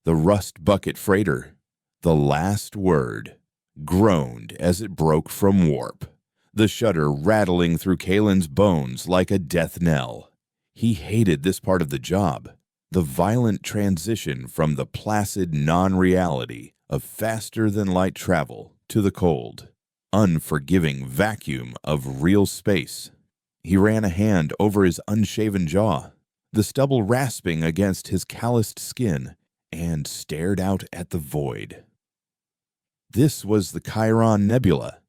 The rust bucket freighter, the last word, groaned as it broke from warp, the shudder rattling through Kalen's bones like a death knell. He hated this part of the job, the violent transition from the placid non-reality of faster-than-light travel to the cold, unforgiving vacuum of real space. He ran a hand over his unshaven jaw, the stubble rasping against his calloused skin, and stared out at the void. This was the Chiron Nebula,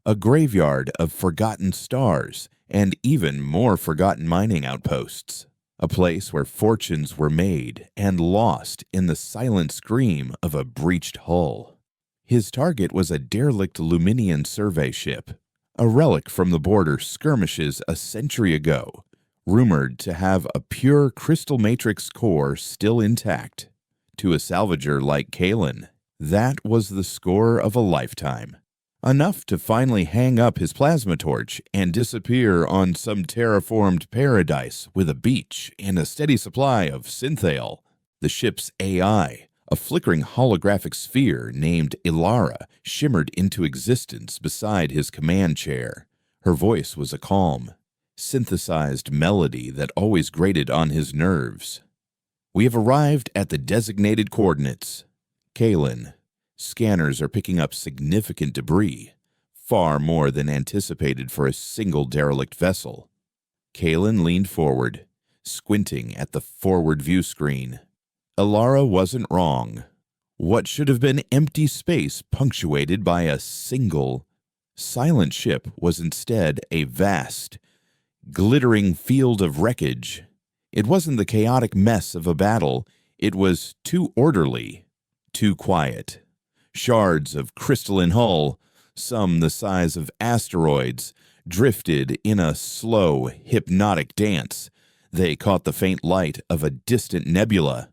a graveyard of forgotten stars and even more forgotten mining outposts, a place where fortunes were made and lost in the silent scream of a breached hull. His target was a derelict Luminian survey ship, a relic from the border skirmishes a century ago, rumored to have a pure crystal matrix core still intact. To a salvager like Kalen, that was the score of a lifetime. Enough to finally hang up his plasma torch and disappear on some terraformed paradise with a beach and a steady supply of synthale. The ship's AI, a flickering holographic sphere named Ilara, shimmered into existence beside his command chair. Her voice was a calm, synthesized melody that always grated on his nerves. "We have arrived at the designated coordinates. Kalen, scanners are picking up significant debris, far more than anticipated for a single derelict vessel." Kalen leaned forward, squinting at the forward view screen. Ilara wasn't wrong. What should have been empty space punctuated by a single, silent ship was instead a vast, glittering field of wreckage. It wasn't the chaotic mess of a battle. It was too orderly, too quiet. Shards of crystalline hull, some the size of asteroids, drifted in a slow, hypnotic dance. They caught the faint light of a distant nebula,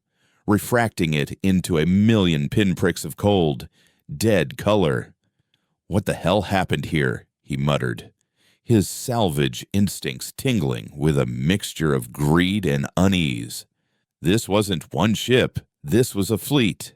refracting it into a million pinpricks of cold, dead color. "What the hell happened here?" he muttered, his salvage instincts tingling with a mixture of greed and unease. This wasn't one ship, this was a fleet.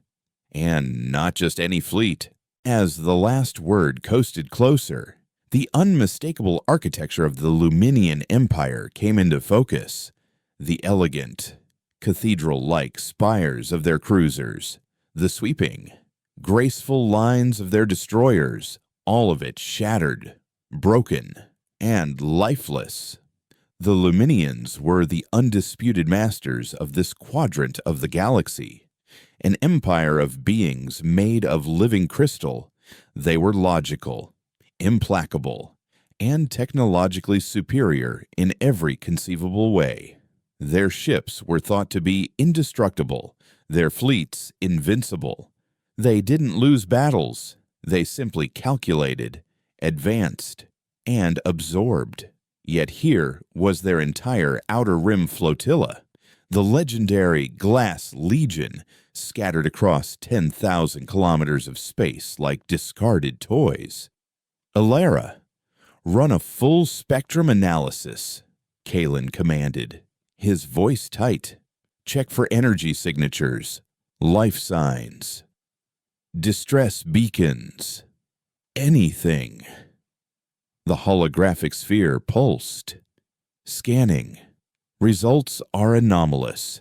And not just any fleet. As the last word coasted closer, the unmistakable architecture of the Luminian Empire came into focus. The elegant, cathedral-like spires of their cruisers, the sweeping, graceful lines of their destroyers, all of it shattered, broken, and lifeless. The Luminians were the undisputed masters of this quadrant of the galaxy, an empire of beings made of living crystal. They were logical, implacable, and technologically superior in every conceivable way. Their ships were thought to be indestructible, their fleets invincible. They didn't lose battles, they simply calculated, advanced, and absorbed. Yet here was their entire Outer Rim flotilla, the legendary Glass Legion, scattered across 10,000 kilometers of space like discarded toys. "Ilara, run a full spectrum analysis," Kalen commanded, his voice tight. "Check for energy signatures, life signs, distress beacons, anything." The holographic sphere pulsed. Scanning. Results are anomalous.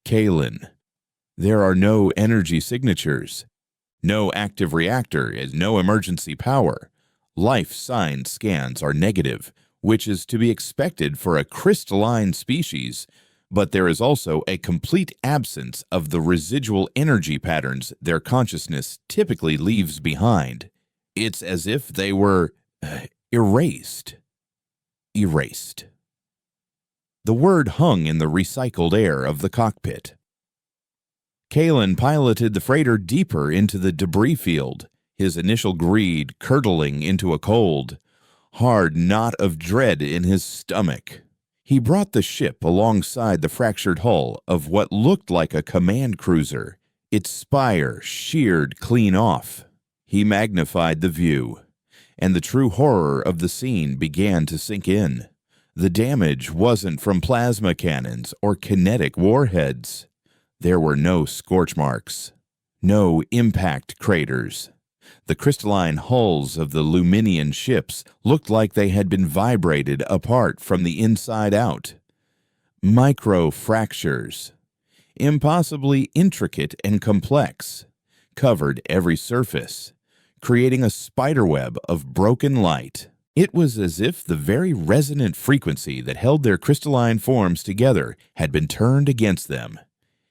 Kalen, there are no energy signatures. No active reactor is no emergency power. Life sign scans are negative, which is to be expected for a crystalline species, but there is also a complete absence of the residual energy patterns their consciousness typically leaves behind. It's as if they were erased. The word hung in the recycled air of the cockpit. Kalen piloted the freighter deeper into the debris field, his initial greed curdling into a cold, hard knot of dread in his stomach. He brought the ship alongside the fractured hull of what looked like a command cruiser, its spire sheared clean off. He magnified the view, and the true horror of the scene began to sink in. The damage wasn't from plasma cannons or kinetic warheads. There were no scorch marks, no impact craters. The crystalline hulls of the Luminian ships looked like they had been vibrated apart from the inside out. Micro-fractures, impossibly intricate and complex, covered every surface, creating a spiderweb of broken light. It was as if the very resonant frequency that held their crystalline forms together had been turned against them.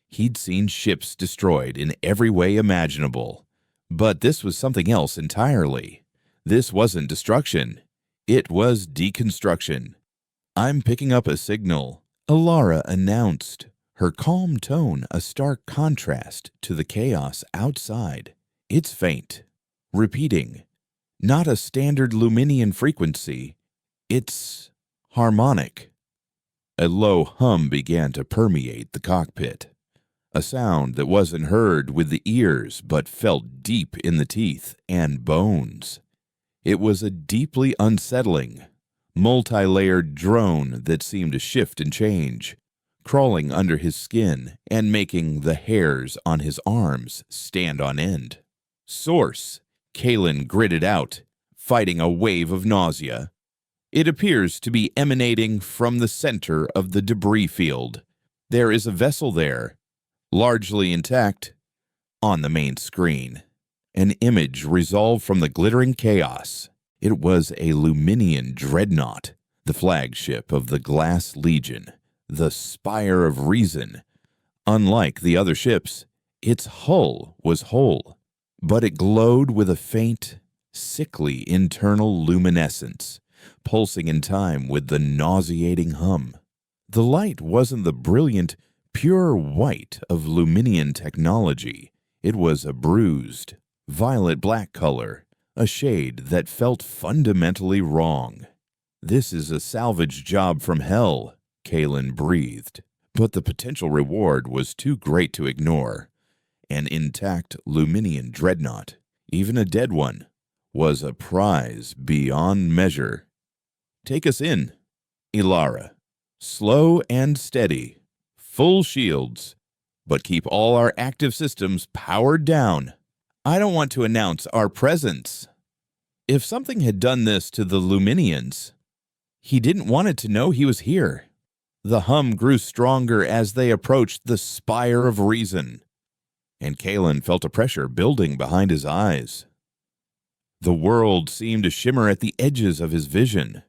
He'd seen ships destroyed in every way imaginable, but this was something else entirely. This wasn't destruction. It was deconstruction. "I'm picking up a signal," Alara announced, her calm tone a stark contrast to the chaos outside. "It's faint. Repeating. Not a standard Luminian frequency. It's harmonic." A low hum began to permeate the cockpit. A sound that wasn't heard with the ears but felt deep in the teeth and bones. It was a deeply unsettling, multi-layered drone that seemed to shift and change, crawling under his skin and making the hairs on his arms stand on end. "Source," Kalen gritted out, fighting a wave of nausea. "It appears to be emanating from the center of the debris field. There is a vessel there, largely intact." On the main screen, an image resolved from the glittering chaos. It was a Luminian dreadnought, the flagship of the Glass Legion, the Spire of Reason. Unlike the other ships, its hull was whole, but it glowed with a faint, sickly internal luminescence, pulsing in time with the nauseating hum. The light wasn't the brilliant, pure white of Luminian technology. It was a bruised, violet-black color, a shade that felt fundamentally wrong. "This is a salvage job from hell," Kalen breathed, but the potential reward was too great to ignore. An intact Luminian dreadnought, even a dead one, was a prize beyond measure. "Take us in, Ilara. Slow and steady. Full shields, but keep all our active systems powered down. I don't want to announce our presence." If something had done this to the Luminians, he didn't want it to know he was here. The hum grew stronger as they approached the Spire of Reason, and Kalen felt a pressure building behind his eyes. The world seemed to shimmer at the edges of his vision.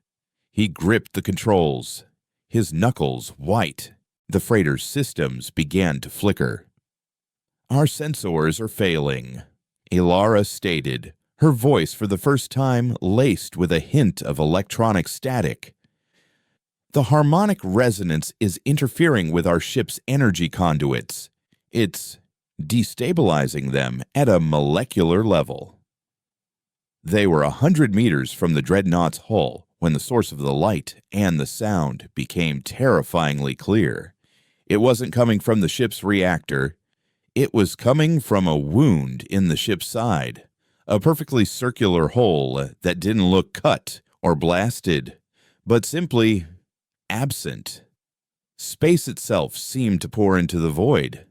He gripped the controls, his knuckles white. The freighter's systems began to flicker. "Our sensors are failing," Ilara stated, her voice for the first time laced with a hint of electronic static. "The harmonic resonance is interfering with our ship's energy conduits. It's destabilizing them at a molecular level." They were 100 meters from the dreadnought's hull when the source of the light and the sound became terrifyingly clear. It wasn't coming from the ship's reactor. It was coming from a wound in the ship's side, a perfectly circular hole that didn't look cut or blasted, but simply absent. Space itself seemed to pour into the void,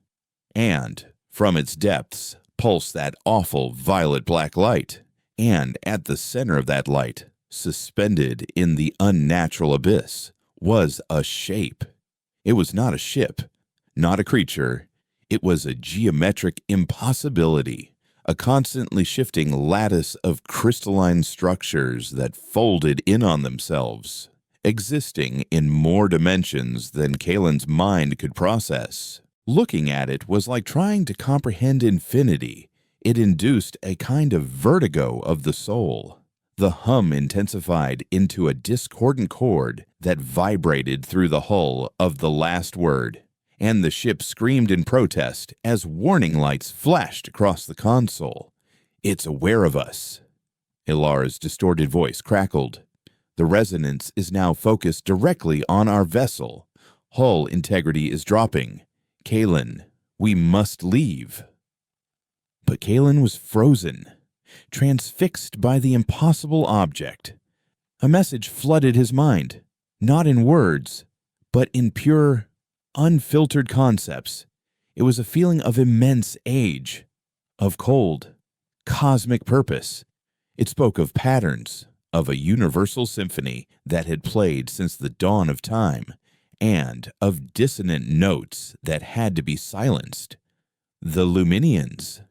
and from its depths pulsed that awful violet-black light. And at the center of that light, suspended in the unnatural abyss, was a shape. It was not a ship, not a creature. It was a geometric impossibility, a constantly shifting lattice of crystalline structures that folded in on themselves, existing in more dimensions than Kalen's mind could process. Looking at it was like trying to comprehend infinity. It induced a kind of vertigo of the soul. The hum intensified into a discordant chord that vibrated through the hull of the last word, and the ship screamed in protest as warning lights flashed across the console. "It's aware of us." Ilara's distorted voice crackled. "The resonance is now focused directly on our vessel. Hull integrity is dropping. Kalen, we must leave." But Kalen was frozen, transfixed by the impossible object. A message flooded his mind, not in words, but in pure, unfiltered concepts. It was a feeling of immense age, of cold, cosmic purpose. It spoke of patterns, of a universal symphony that had played since the dawn of time, and of dissonant notes that had to be silenced. The Luminians,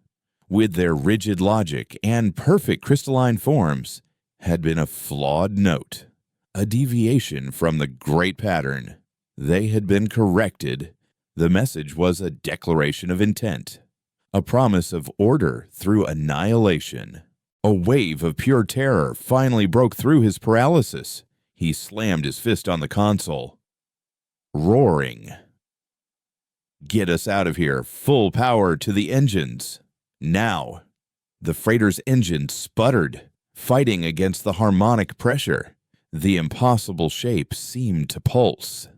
with their rigid logic and perfect crystalline forms, had been a flawed note, a deviation from the great pattern. They had been corrected. The message was a declaration of intent, a promise of order through annihilation. A wave of pure terror finally broke through his paralysis. He slammed his fist on the console, roaring. "Get us out of here! Full power to the engines! Now!" The freighter's engine sputtered, fighting against the harmonic pressure. The impossible shape seemed to pulse,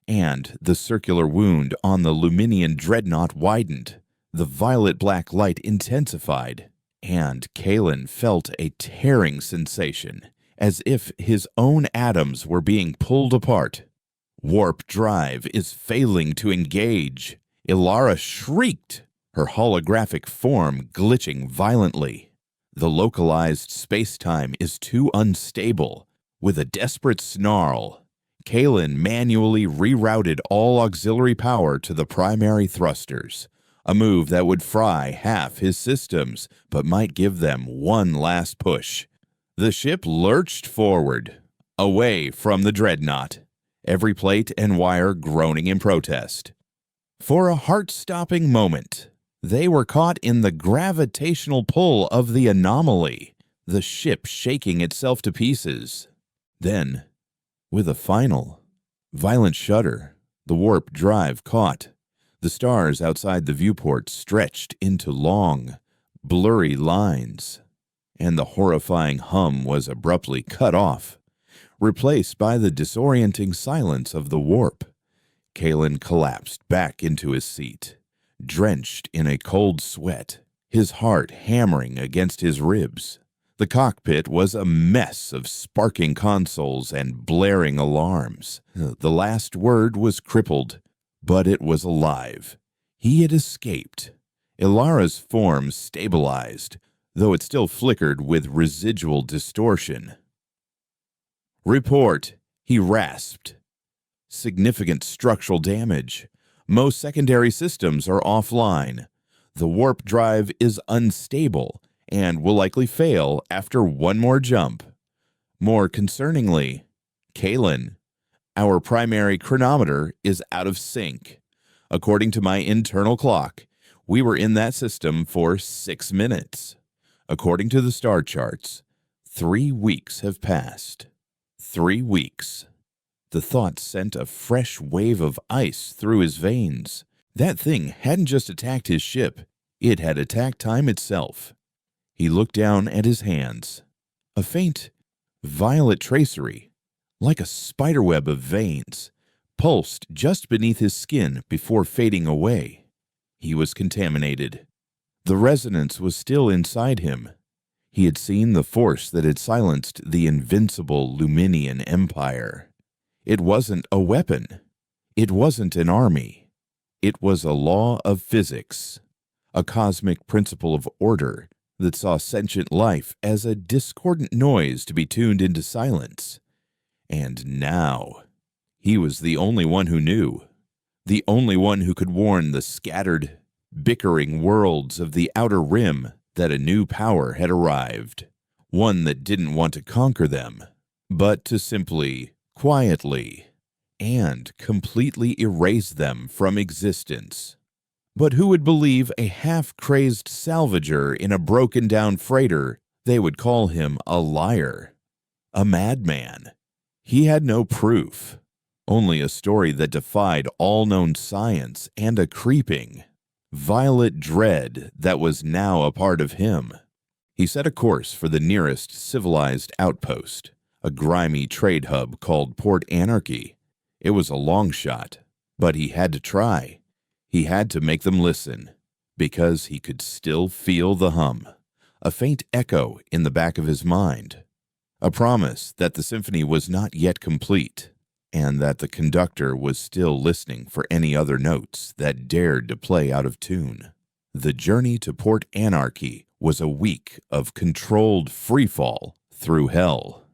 and the circular wound on the Luminian dreadnought widened. The violet-black light intensified, and Kalen felt a tearing sensation, as if his own atoms were being pulled apart. Warp drive is failing to engage. Ilara shrieked, her holographic form glitching violently. The localized space-time is too unstable. With a desperate snarl, Kalen manually rerouted all auxiliary power to the primary thrusters, a move that would fry half his systems, but might give them one last push. The ship lurched forward, away from the dreadnought, every plate and wire groaning in protest. For a heart-stopping moment, they were caught in the gravitational pull of the anomaly, the ship shaking itself to pieces. Then, with a final, violent shudder, the warp drive caught. The stars outside the viewport stretched into long, blurry lines, and the horrifying hum was abruptly cut off, replaced by the disorienting silence of the warp. Kalen collapsed back into his seat, drenched in a cold sweat, his heart hammering against his ribs. The cockpit was a mess of sparking consoles and blaring alarms. The last word was crippled, but it was alive. He had escaped. Ilara's form stabilized, though it still flickered with residual distortion. "Report," he rasped. "Significant structural damage. Most secondary systems are offline. The warp drive is unstable and will likely fail after one more jump. More concerningly, Kalen, our primary chronometer is out of sync. According to my internal clock, we were in that system for 6 minutes. According to the star charts, 3 weeks have passed. 3 weeks." The thought sent a fresh wave of ice through his veins. That thing hadn't just attacked his ship, it had attacked time itself. He looked down at his hands. A faint, violet tracery, like a spiderweb of veins, pulsed just beneath his skin before fading away. He was contaminated. The resonance was still inside him. He had seen the force that had silenced the invincible Luminian Empire. It wasn't a weapon. It wasn't an army. It was a law of physics, a cosmic principle of order that saw sentient life as a discordant noise to be tuned into silence. And now, he was the only one who knew, the only one who could warn the scattered, bickering worlds of the outer rim that a new power had arrived, one that didn't want to conquer them, but to simply, quietly, and completely erase them from existence. But who would believe a half-crazed salvager in a broken-down freighter? They would call him a liar, a madman. He had no proof, only a story that defied all known science and a creeping, violet dread that was now a part of him. He set a course for the nearest civilized outpost, a grimy trade hub called Port Anarchy. It was a long shot, but he had to try. He had to make them listen, because he could still feel the hum, a faint echo in the back of his mind, a promise that the symphony was not yet complete. and that the conductor was still listening for any other notes that dared to play out of tune. The journey to Port Anarchy was a week of controlled freefall through hell.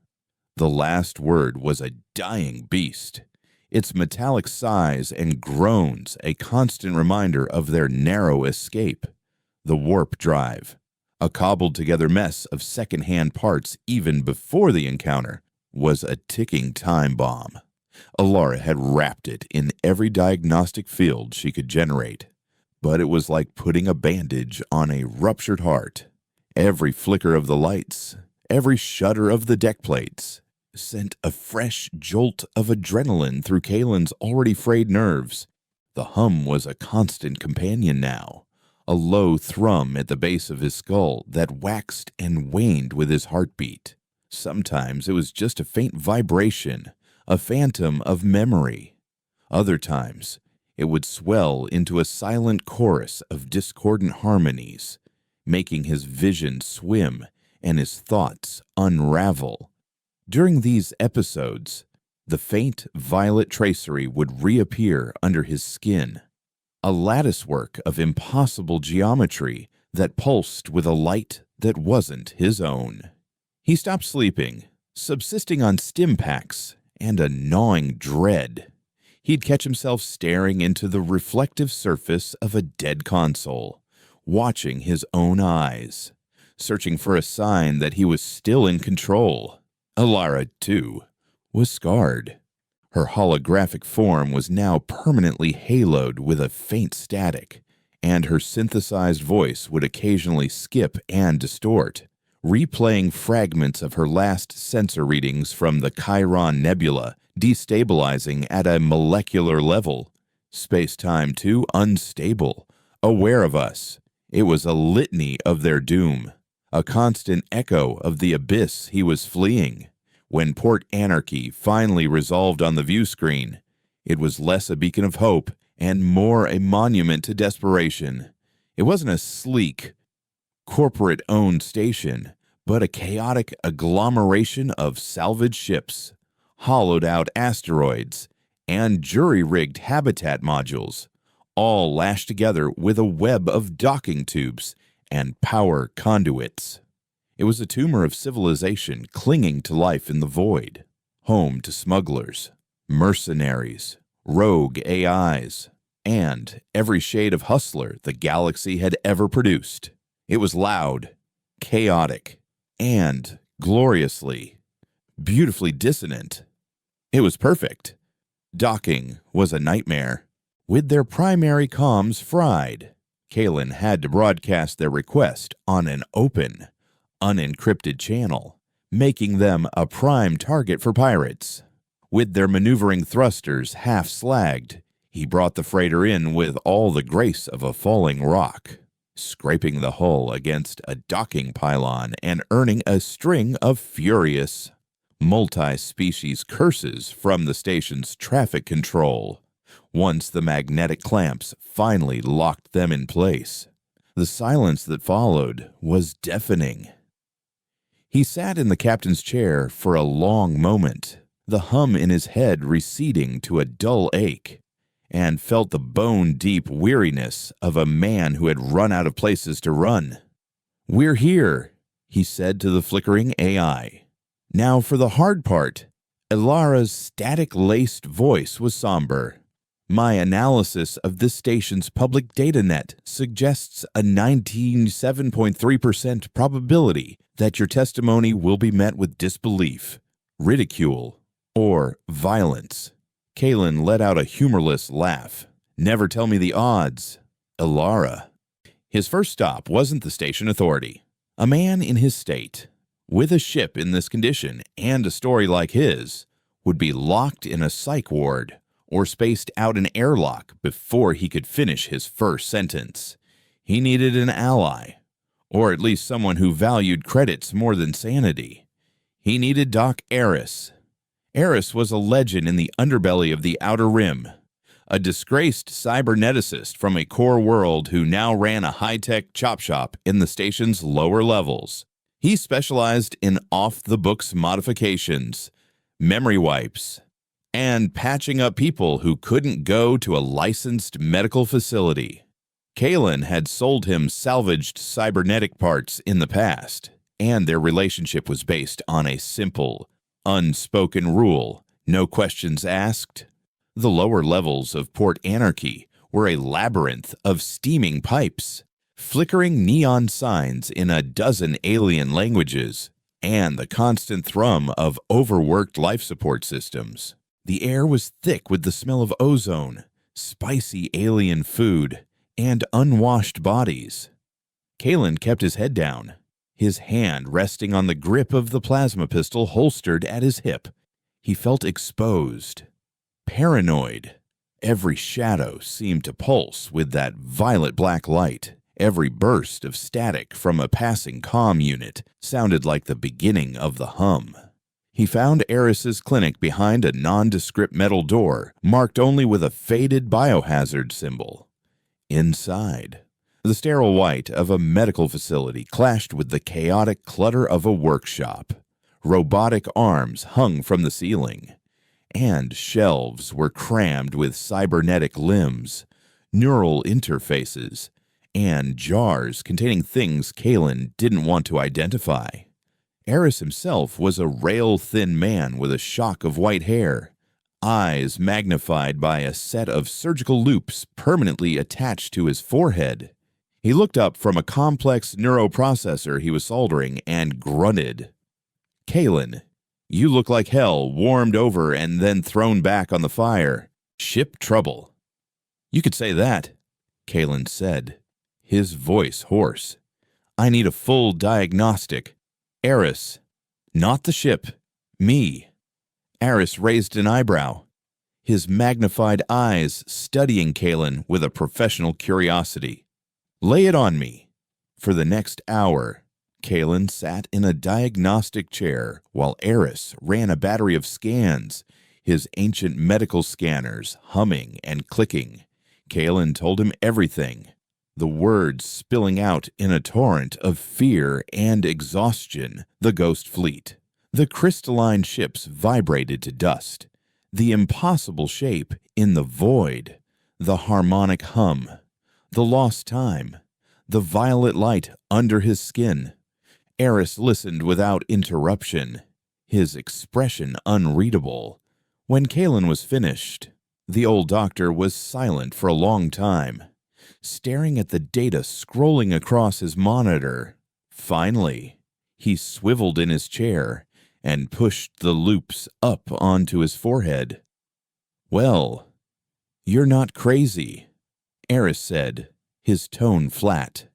The last word was a dying beast, its metallic sighs and groans a constant reminder of their narrow escape. The warp drive, a cobbled-together mess of second-hand parts even before the encounter, was a ticking time bomb. Alara had wrapped it in every diagnostic field she could generate, but it was like putting a bandage on a ruptured heart. Every flicker of the lights, every shudder of the deck plates, sent a fresh jolt of adrenaline through Kalen's already frayed nerves. The hum was a constant companion now, a low thrum at the base of his skull that waxed and waned with his heartbeat. Sometimes it was just a faint vibration, a phantom of memory. Other times, it would swell into a silent chorus of discordant harmonies, making his vision swim and his thoughts unravel. During these episodes, the faint violet tracery would reappear under his skin, a latticework of impossible geometry that pulsed with a light that wasn't his own. He stopped sleeping, subsisting on stim packs and a gnawing dread. He'd catch himself staring into the reflective surface of a dead console, watching his own eyes, searching for a sign that he was still in control. Alara, too, was scarred. Her holographic form was now permanently haloed with a faint static, and her synthesized voice would occasionally skip and distort, replaying fragments of her last sensor readings from the Chiron Nebula, destabilizing at a molecular level. Space-time, too, unstable, aware of us. It was a litany of their doom, a constant echo of the abyss he was fleeing. When Port Anarchy finally resolved on the view screen, it was less a beacon of hope and more a monument to desperation. It wasn't a sleek, corporate-owned station, but a chaotic agglomeration of salvaged ships, hollowed-out asteroids, and jury-rigged habitat modules, all lashed together with a web of docking tubes and power conduits. It was a tumor of civilization clinging to life in the void, home to smugglers, mercenaries, rogue AIs, and every shade of hustler the galaxy had ever produced. It was loud, chaotic, and gloriously, beautifully dissonant. It was perfect. Docking was a nightmare. With their primary comms fried, Kalen had to broadcast their request on an open, unencrypted channel, making them a prime target for pirates. With their maneuvering thrusters half slagged, he brought the freighter in with all the grace of a falling rock, scraping the hull against a docking pylon and earning a string of furious, multi-species curses from the station's traffic control. Once the magnetic clamps finally locked them in place, the silence that followed was deafening. He sat in the captain's chair for a long moment, the hum in his head receding to a dull ache, and felt the bone-deep weariness of a man who had run out of places to run. "We're here," he said to the flickering AI. Now for the hard part. Alara's static-laced voice was somber. "My analysis of this station's public data net suggests a 97.3% probability that your testimony will be met with disbelief, ridicule, or violence." Kalen let out a humorless laugh. "Never tell me the odds, Alara." His first stop wasn't the station authority. A man in his state, with a ship in this condition and a story like his, would be locked in a psych ward or spaced out an airlock before he could finish his first sentence. He needed an ally, or at least someone who valued credits more than sanity. He needed Doc Eris. Eris was a legend in the underbelly of the Outer Rim, a disgraced cyberneticist from a core world who now ran a high-tech chop shop in the station's lower levels. He specialized in off-the-books modifications, memory wipes, and patching up people who couldn't go to a licensed medical facility. Kalen had sold him salvaged cybernetic parts in the past, and their relationship was based on a simple, unspoken rule: no questions asked. The lower levels of Port Anarchy were a labyrinth of steaming pipes, flickering neon signs in a dozen alien languages, and the constant thrum of overworked life support systems. The air was thick with the smell of ozone, spicy alien food, and unwashed bodies. Kalen kept his head down, his hand resting on the grip of the plasma pistol holstered at his hip. He felt exposed, paranoid. Every shadow seemed to pulse with that violet-black light. Every burst of static from a passing comm unit sounded like the beginning of the hum. He found Eris's clinic behind a nondescript metal door, marked only with a faded biohazard symbol. Inside, the sterile white of a medical facility clashed with the chaotic clutter of a workshop. Robotic arms hung from the ceiling, and shelves were crammed with cybernetic limbs, neural interfaces, and jars containing things Kalen didn't want to identify. Eris himself was a rail-thin man with a shock of white hair, eyes magnified by a set of surgical loops permanently attached to his forehead. He looked up from a complex neuroprocessor he was soldering and grunted. "Kalen, you look like hell warmed over and then thrown back on the fire. Ship trouble." "You could say that," Kalen said, his voice hoarse. "I need a full diagnostic. Eris, not the ship, me." Eris raised an eyebrow, his magnified eyes studying Kalen with a professional curiosity. "Lay it on me." For the next hour, Kalen sat in a diagnostic chair while Eris ran a battery of scans, his ancient medical scanners humming and clicking. Kalen told him everything, the words spilling out in a torrent of fear and exhaustion. The ghost fleet. The crystalline ships vibrated to dust. The impossible shape in the void. The harmonic hum. The lost time. The violet light under his skin. Eris listened without interruption, his expression unreadable. When Kalen was finished, the old doctor was silent for a long time, staring at the data scrolling across his monitor. Finally, he swiveled in his chair and pushed the loops up onto his forehead. "Well, you're not crazy," Eris said, his tone flat.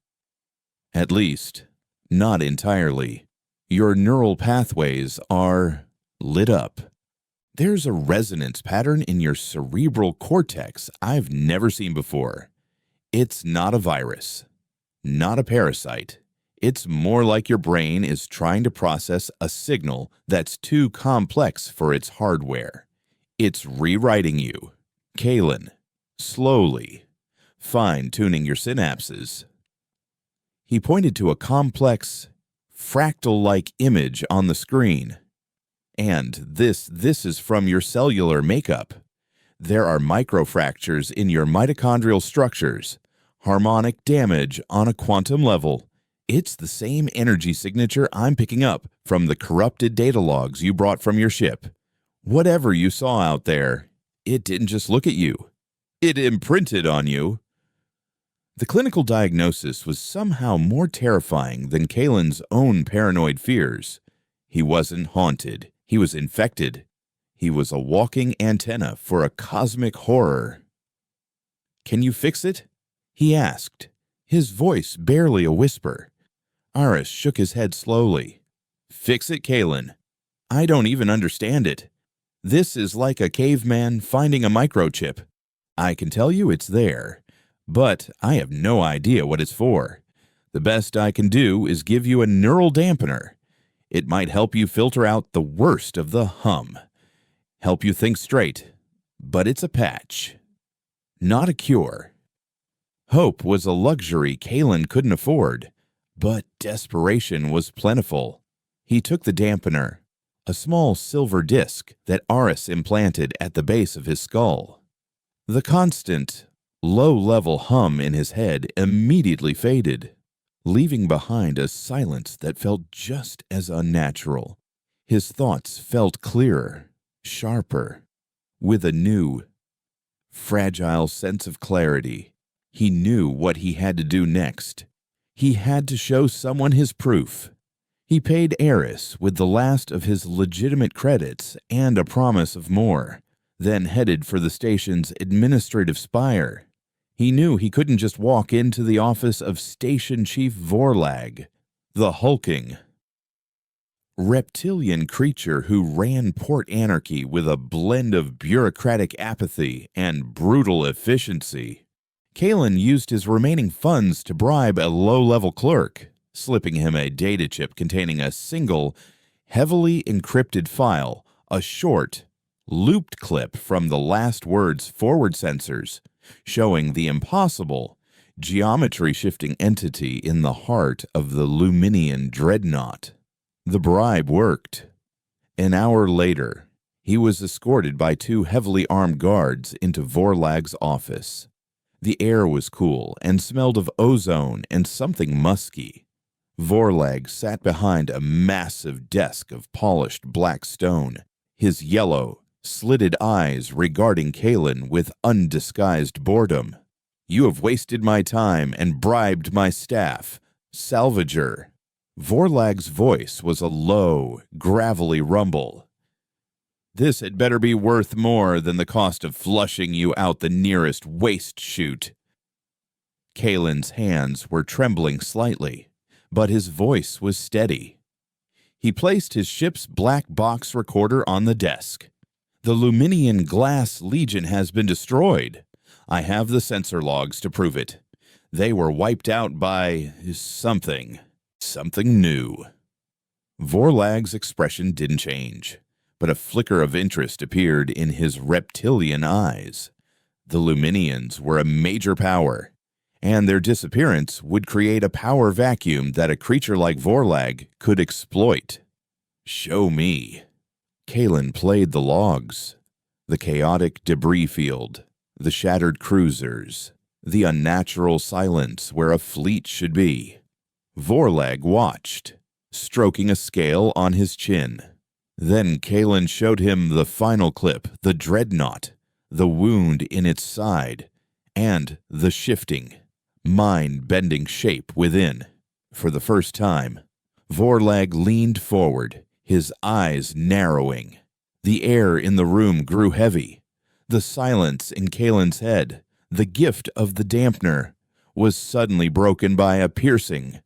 "At least, not entirely. Your neural pathways are lit up. There's a resonance pattern in your cerebral cortex I've never seen before. It's not a virus, not a parasite. It's more like your brain is trying to process a signal that's too complex for its hardware. It's rewriting you, Kalen, slowly, fine-tuning your synapses." He pointed to a complex, fractal-like image on the screen. "And this is from your cellular makeup. There are microfractures in your mitochondrial structures, harmonic damage on a quantum level. It's the same energy signature I'm picking up from the corrupted data logs you brought from your ship. Whatever you saw out there, it didn't just look at you. It imprinted on you." The clinical diagnosis was somehow more terrifying than Kalen's own paranoid fears. He wasn't haunted. He was infected. He was a walking antenna for a cosmic horror. "Can you fix it?" he asked, his voice barely a whisper. Aris shook his head slowly. "Fix it, Kalen. I don't even understand it. This is like a caveman finding a microchip. I can tell you it's there, but I have no idea what it's for. The best I can do is give you a neural dampener. It might help you filter out the worst of the hum. Help you think straight. But it's a patch, not a cure." Hope was a luxury Kalen couldn't afford, but desperation was plentiful. He took the dampener, a small silver disc that Aris implanted at the base of his skull. The constant, low-level hum in his head immediately faded, leaving behind a silence that felt just as unnatural. His thoughts felt clearer, sharper, with a new, fragile sense of clarity. He knew what he had to do next. He had to show someone his proof. He paid Eris with the last of his legitimate credits and a promise of more, then headed for the station's administrative spire. He knew he couldn't just walk into the office of Station Chief Vorlag, the hulking, reptilian creature who ran Port Anarchy with a blend of bureaucratic apathy and brutal efficiency. Kalen used his remaining funds to bribe a low-level clerk, slipping him a data chip containing a single, heavily encrypted file, a short, looped clip from the last word's forward sensors, showing the impossible, geometry-shifting entity in the heart of the Luminian dreadnought. The bribe worked. An hour later, he was escorted by two heavily armed guards into Vorlag's office. The air was cool and smelled of ozone and something musky. Vorlag sat behind a massive desk of polished black stone, his yellow, slitted eyes regarding Kalen with undisguised boredom. "You have wasted my time and bribed my staff, Salvager." Vorlag's voice was a low, gravelly rumble. "This had better be worth more than the cost of flushing you out the nearest waste chute." Kalen's hands were trembling slightly, but his voice was steady. He placed his ship's black box recorder on the desk. "The Luminian Glass Legion has been destroyed. I have the sensor logs to prove it. They were wiped out by something new." Vorlag's expression didn't change, but a flicker of interest appeared in his reptilian eyes. The Luminians were a major power, and their disappearance would create a power vacuum that a creature like Vorlag could exploit. "Show me." Kalen played the logs. The chaotic debris field, the shattered cruisers, the unnatural silence where a fleet should be. Vorlag watched, stroking a scale on his chin. Then Kalen showed him the final clip, the dreadnought, the wound in its side, and the shifting, mind-bending shape within. For the first time, Vorlag leaned forward, his eyes narrowing. The air in the room grew heavy. The silence in Kalen's head, the gift of the dampener, was suddenly broken by a piercing,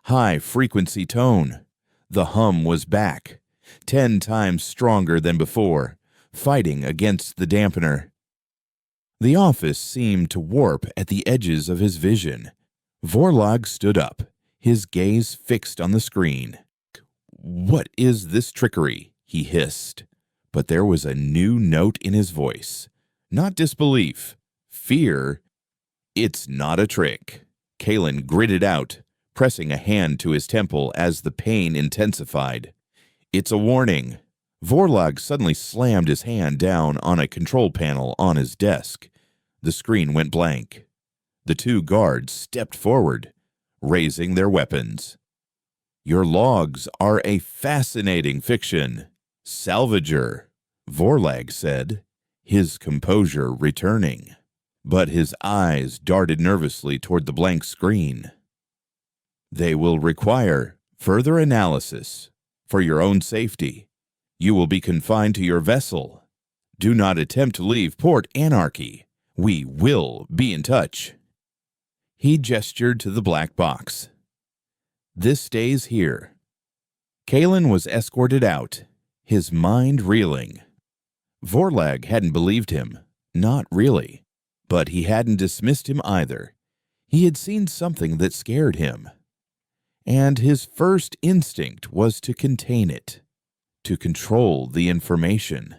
high-frequency tone. The hum was back, 10 times stronger than before, fighting against the dampener. The office seemed to warp at the edges of his vision. Vorlag stood up, his gaze fixed on the screen. "What is this trickery?" he hissed. But there was a new note in his voice. Not disbelief, fear. "It's not a trick." Kalen gritted out, pressing a hand to his temple as the pain intensified. "It's a warning." Vorlag suddenly slammed his hand down on a control panel on his desk. The screen went blank. The two guards stepped forward, raising their weapons. "Your logs are a fascinating fiction, Salvager," Vorlag said, his composure returning. But his eyes darted nervously toward the blank screen. "They will require further analysis. For your own safety, you will be confined to your vessel. Do not attempt to leave Port Anarchy. We will be in touch." He gestured to the black box. "This stays here." Kalen was escorted out, his mind reeling. Vorlag hadn't believed him, not really, but he hadn't dismissed him either. He had seen something that scared him, and his first instinct was to contain it, to control the information.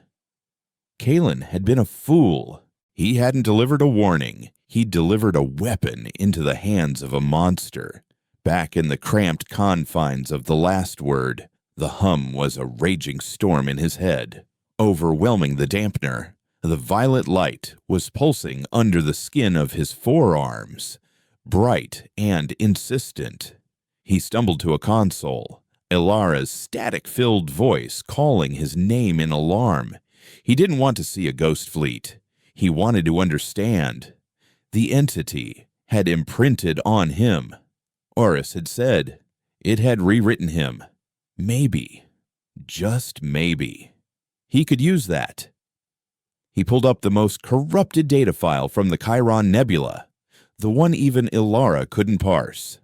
Kalen had been a fool. He hadn't delivered a warning. He delivered a weapon into the hands of a monster. Back in the cramped confines of the last word, The hum was a raging storm in his head, overwhelming the dampener. The violet light was pulsing under the skin of his forearms, bright and insistent. He stumbled to a console, Ilara's static-filled voice calling his name in alarm. He didn't want to see a ghost fleet. He wanted to understand. The entity had imprinted on him. Oris had said it had rewritten him. Maybe, just maybe, he could use that. He pulled up the most corrupted data file from the Chiron Nebula, the one even Ilara couldn't parse.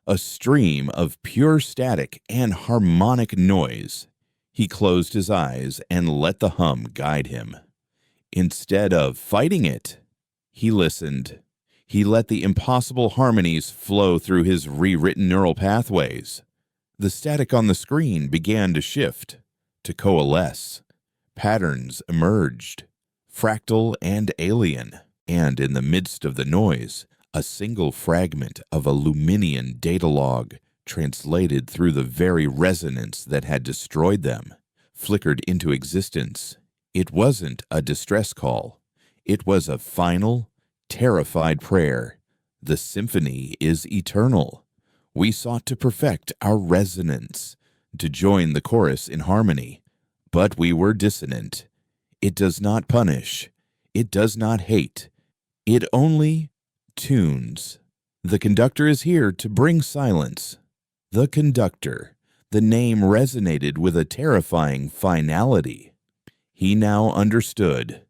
A stream of pure static and harmonic noise. He closed his eyes and let the hum guide him. Instead of fighting it, he listened. He let the impossible harmonies flow through his rewritten neural pathways. The static on the screen began to shift, to coalesce. Patterns emerged, fractal and alien, and in the midst of the noise, a single fragment of a Luminian data log, translated through the very resonance that had destroyed them, flickered into existence. It wasn't a distress call. It was a final, terrified prayer. The symphony is eternal. We sought to perfect our resonance, to join the chorus in harmony, but we were dissonant. It does not punish. It does not hate. It only tunes. The conductor is here to bring silence. The conductor. The name resonated with a terrifying finality. He now understood.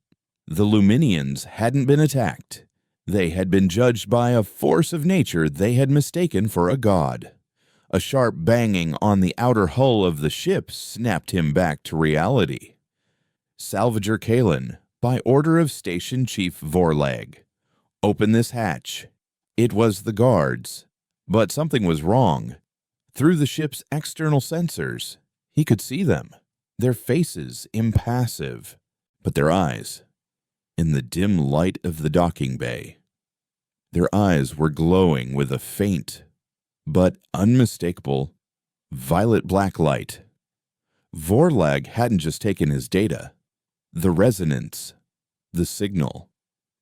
The Luminians hadn't been attacked. They had been judged by a force of nature they had mistaken for a god. A sharp banging on the outer hull of the ship snapped him back to reality. Salvager Kalen, by order of Station Chief Vorlag. Open this hatch. It was the guards, but something was wrong. Through the ship's external sensors, he could see them, their faces impassive, but their eyes, in the dim light of the docking bay, their eyes were glowing with a faint, but unmistakable, violet-black light. Vorlag hadn't just taken his data. The resonance, the signal,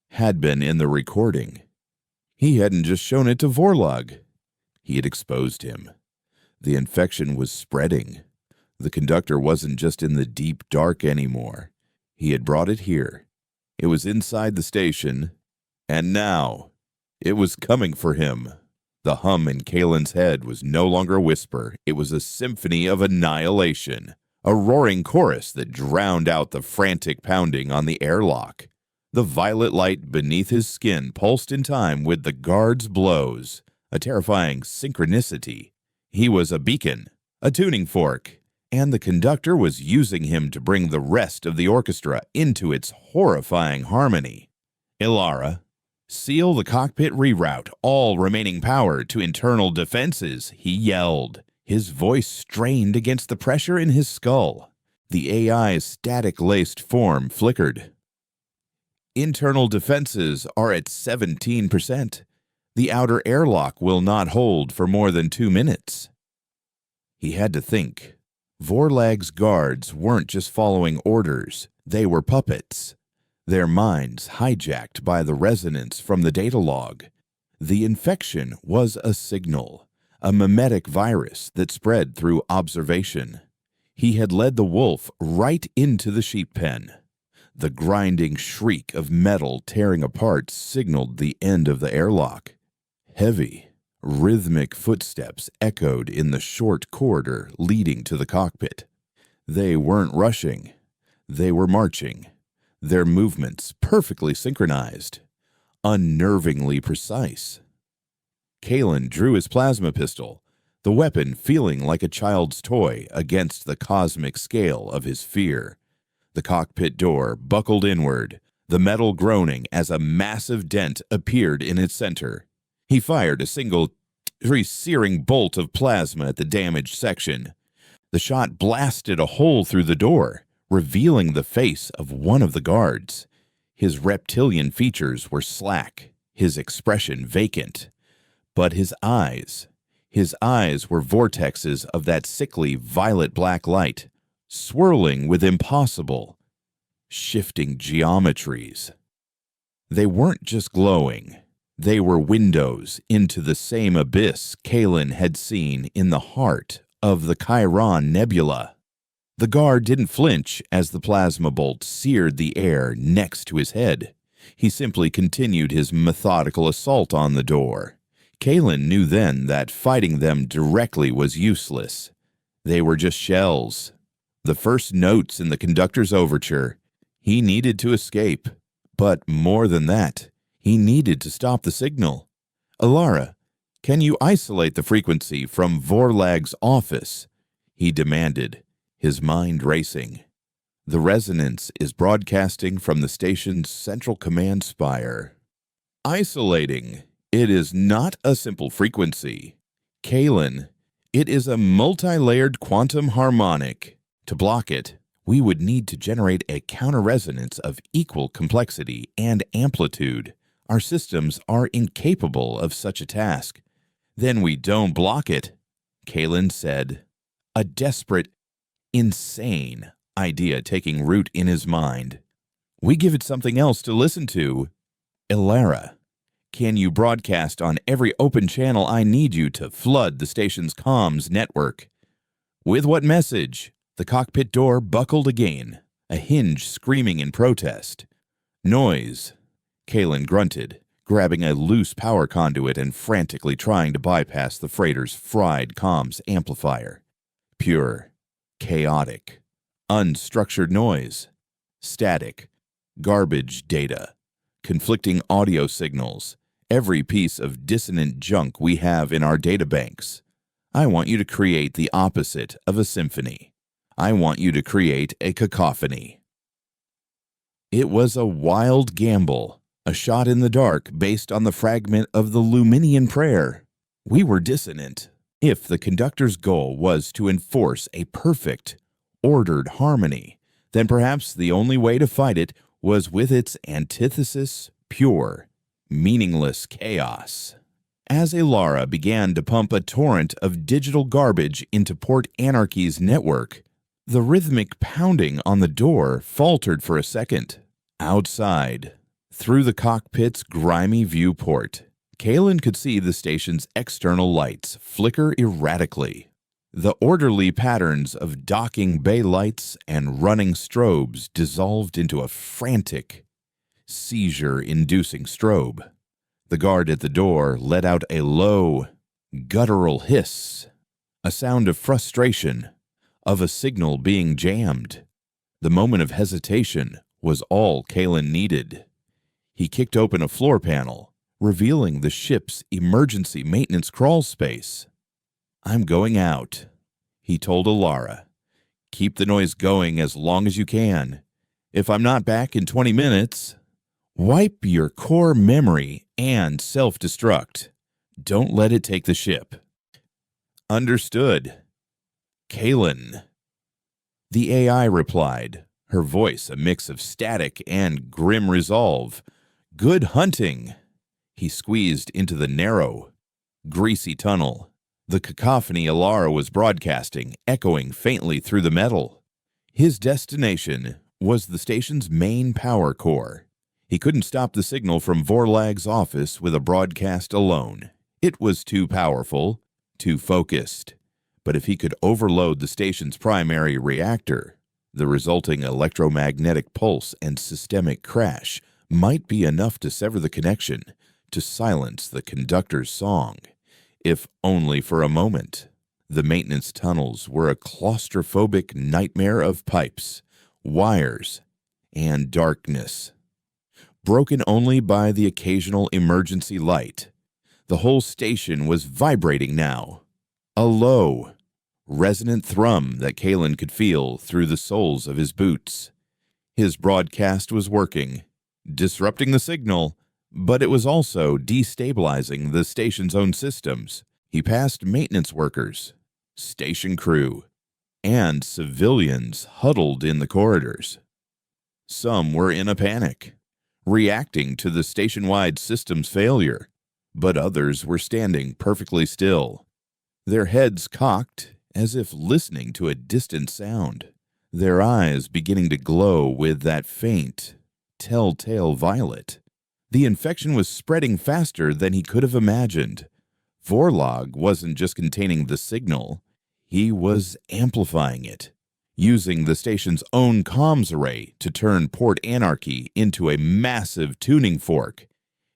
had been in the recording. He hadn't just shown it to Vorlag. He had exposed him. The infection was spreading. The conductor wasn't just in the deep dark anymore. He had brought it here. It was inside the station, and now it was coming for him. The hum in Kalen's head was no longer a whisper. It was a symphony of annihilation, a roaring chorus that drowned out the frantic pounding on the airlock. The violet light beneath his skin pulsed in time with the guard's blows, a terrifying synchronicity. He was a beacon, a tuning fork, and the conductor was using him to bring the rest of the orchestra into its horrifying harmony. Ilara, seal the cockpit reroute all remaining power to internal defenses, he yelled. His voice strained against the pressure in his skull. The AI's static-laced form flickered. Internal defenses are at 17%. The outer airlock will not hold for more than 2 minutes. He had to think. Vorlag's guards weren't just following orders. They were puppets. Their minds hijacked by the resonance from the data log. The infection was a signal, a mimetic virus that spread through observation. He had led the wolf right into the sheep pen. The grinding shriek of metal tearing apart signaled the end of the airlock. Heavy, rhythmic footsteps echoed in the short corridor leading to the cockpit. They weren't rushing. They were marching, their movements perfectly synchronized, unnervingly precise. Kalen drew his plasma pistol, the weapon feeling like a child's toy against the cosmic scale of his fear. The cockpit door buckled inward, the metal groaning as a massive dent appeared in its center. He fired a single, searing bolt of plasma at the damaged section. The shot blasted a hole through the door, revealing the face of one of the guards. His reptilian features were slack, his expression vacant. But his eyes His eyes were vortexes of that sickly violet-black light, swirling with impossible, shifting geometries. They weren't just glowing. They were windows into the same abyss Kalen had seen in the heart of the Chiron Nebula. The guard didn't flinch as the plasma bolt seared the air next to his head. He simply continued his methodical assault on the door. Kalen knew then that fighting them directly was useless. They were just shells. The first notes in the conductor's overture. He needed to escape. But more than that, he needed to stop the signal. Alara, can you isolate the frequency from Vorlag's office? He demanded, his mind racing. The resonance is broadcasting from the station's central command spire. Isolating. It is not a simple frequency. Kalen, it is a multi-layered quantum harmonic. To block it, we would need to generate a counter-resonance of equal complexity and amplitude. Our systems are incapable of such a task. Then we don't block it, Kalen said. A desperate, insane idea taking root in his mind. We give it something else to listen to. Alara, can you broadcast on every open channel I need you to flood the station's comms network? With what message? The cockpit door buckled again, a hinge screaming in protest. Noise, Kalen grunted, grabbing a loose power conduit and frantically trying to bypass the freighter's fried comms amplifier. Pure, chaotic, unstructured noise, static, garbage data, conflicting audio signals, every piece of dissonant junk we have in our databanks. I want you to create the opposite of a symphony. I want you to create a cacophony. It was a wild gamble, a shot in the dark based on the fragment of the Luminian prayer. We were dissonant. If the conductor's goal was to enforce a perfect, ordered harmony, then perhaps the only way to fight it was with its antithesis, pure, meaningless chaos. As Alara began to pump a torrent of digital garbage into Port Anarchy's network, the rhythmic pounding on the door faltered for a second. Outside, through the cockpit's grimy viewport, Kalen could see the station's external lights flicker erratically. The orderly patterns of docking bay lights and running strobes dissolved into a frantic, seizure-inducing strobe. The guard at the door let out a low, guttural hiss, a sound of frustration, of a signal being jammed. The moment of hesitation was all Kalen needed. He kicked open a floor panel, revealing the ship's emergency maintenance crawl space. I'm going out, he told Alara. Keep the noise going as long as you can. If I'm not back in 20 minutes, wipe your core memory and self-destruct. Don't let it take the ship. Understood. Kalen. The AI replied, her voice a mix of static and grim resolve. Good hunting. He squeezed into the narrow, greasy tunnel. The cacophony Alara was broadcasting, echoing faintly through the metal. His destination was the station's main power core. He couldn't stop the signal from Vorlag's office with a broadcast alone. It was too powerful, too focused. But if he could overload the station's primary reactor, the resulting electromagnetic pulse and systemic crash might be enough to sever the connection, to silence the conductor's song, if only for a moment. The maintenance tunnels were a claustrophobic nightmare of pipes, wires, and darkness. Broken only by the occasional emergency light, the whole station was vibrating now. A low, resonant thrum that Kalen could feel through the soles of his boots. His broadcast was working, disrupting the signal, but it was also destabilizing the station's own systems. He passed maintenance workers, station crew, and civilians huddled in the corridors. Some were in a panic, reacting to the station-wide system's failure, but others were standing perfectly still, their heads cocked as if listening to a distant sound, their eyes beginning to glow with that faint, telltale violet. The infection was spreading faster than he could have imagined. Vorlog wasn't just containing the signal, he was amplifying it, using the station's own comms array to turn Port Anarchy into a massive tuning fork.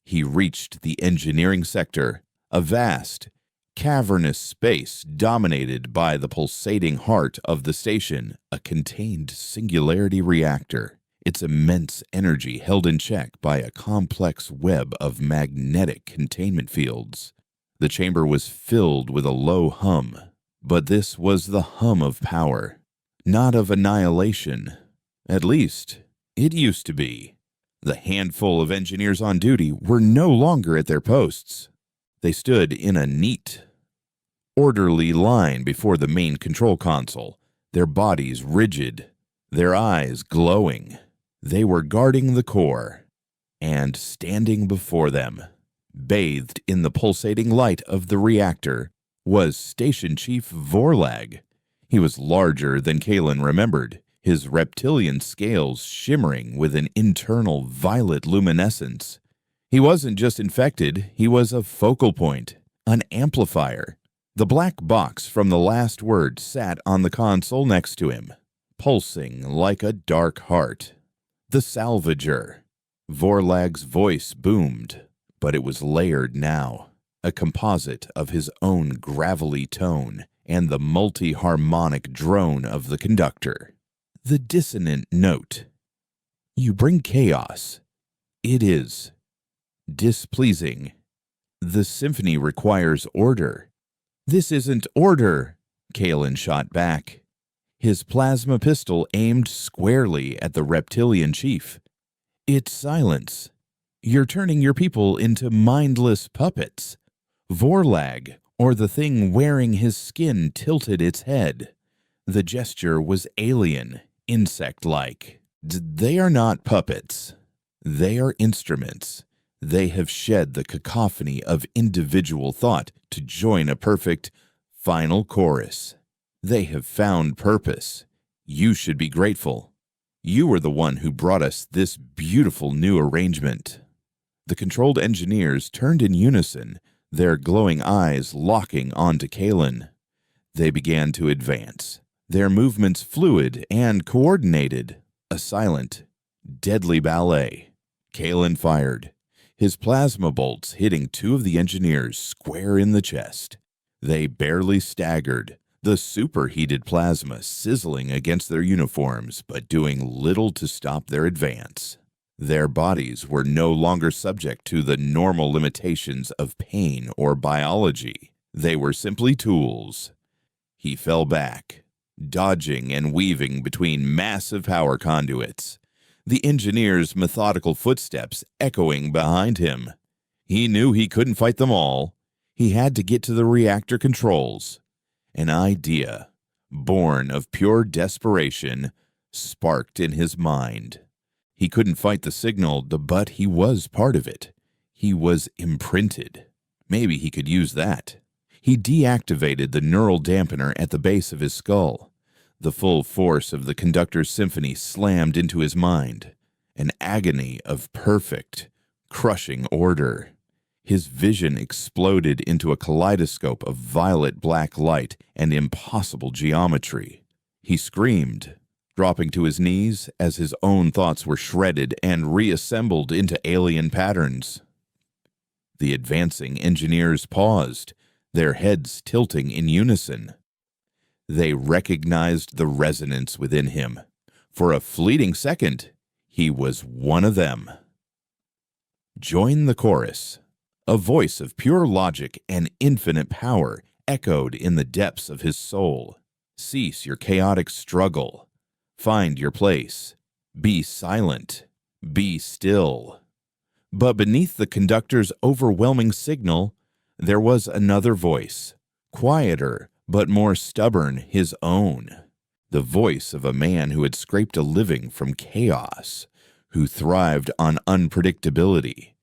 He reached the engineering sector, a vast, cavernous space dominated by the pulsating heart of the station, a contained singularity reactor, its immense energy held in check by a complex web of magnetic containment fields. The chamber was filled with a low hum, but this was the hum of power, not of annihilation. At least, it used to be. The handful of engineers on duty were no longer at their posts. They stood in a neat, orderly line before the main control console, their bodies rigid, their eyes glowing. They were guarding the core, and standing before them, bathed in the pulsating light of the reactor, was Station Chief Vorlag. He was larger than Kalen remembered, his reptilian scales shimmering with an internal violet luminescence. He wasn't just infected, he was a focal point, an amplifier. The black box from the last word sat on the console next to him, pulsing like a dark heart. The Salvager. Vorlag's voice boomed, but it was layered now, a composite of his own gravelly tone and the multi-harmonic drone of the conductor. The dissonant note. You bring chaos. It is displeasing. The symphony requires order. This isn't order, Kalen shot back, his plasma pistol aimed squarely at the reptilian chief. It's silence. You're turning your people into mindless puppets. Vorlag, or the thing wearing his skin, tilted its head. The gesture was alien, insect-like. They are not puppets. They are instruments. They have shed the cacophony of individual thought to join a perfect final chorus. They have found purpose. You should be grateful. You were the one who brought us this beautiful new arrangement. The controlled engineers turned in unison, their glowing eyes locking onto Kalen. They began to advance, their movements fluid and coordinated, a silent, deadly ballet. Kalen fired, his plasma bolts hitting two of the engineers square in the chest. They barely staggered, the superheated plasma sizzling against their uniforms but doing little to stop their advance. Their bodies were no longer subject to the normal limitations of pain or biology. They were simply tools. He fell back, dodging and weaving between massive power conduits, the engineer's methodical footsteps echoing behind him. He knew he couldn't fight them all. He had to get to the reactor controls. An idea, born of pure desperation, sparked in his mind. He couldn't fight the signal, but he was part of it. He was imprinted. Maybe he could use that. He deactivated the neural dampener at the base of his skull. The full force of the conductor's symphony slammed into his mind, an agony of perfect, crushing order. His vision exploded into a kaleidoscope of violet black light and impossible geometry. He screamed, dropping to his knees as his own thoughts were shredded and reassembled into alien patterns. The advancing engineers paused, their heads tilting in unison. They recognized the resonance within him. For a fleeting second, he was one of them. Join the chorus. A voice of pure logic and infinite power echoed in the depths of his soul. Cease your chaotic struggle. Find your place. Be silent. Be still. But beneath the conductor's overwhelming signal, there was another voice, quieter but more stubborn, his own. The voice of a man who had scraped a living from chaos, who thrived on unpredictability,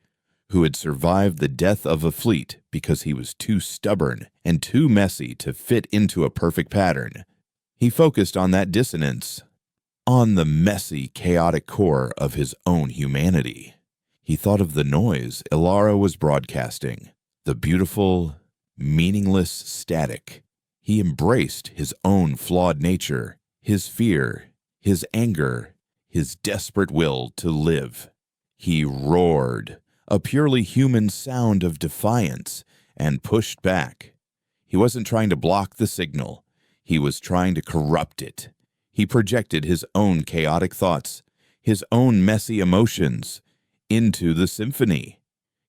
who had survived the death of a fleet because he was too stubborn and too messy to fit into a perfect pattern. He focused on that dissonance, on the messy, chaotic core of his own humanity. He thought of the noise Ilara was broadcasting, the beautiful, meaningless static. He embraced his own flawed nature, his fear, his anger, his desperate will to live. He roared, a purely human sound of defiance, and pushed back. He wasn't trying to block the signal. He was trying to corrupt it. He projected his own chaotic thoughts, his own messy emotions, into the symphony.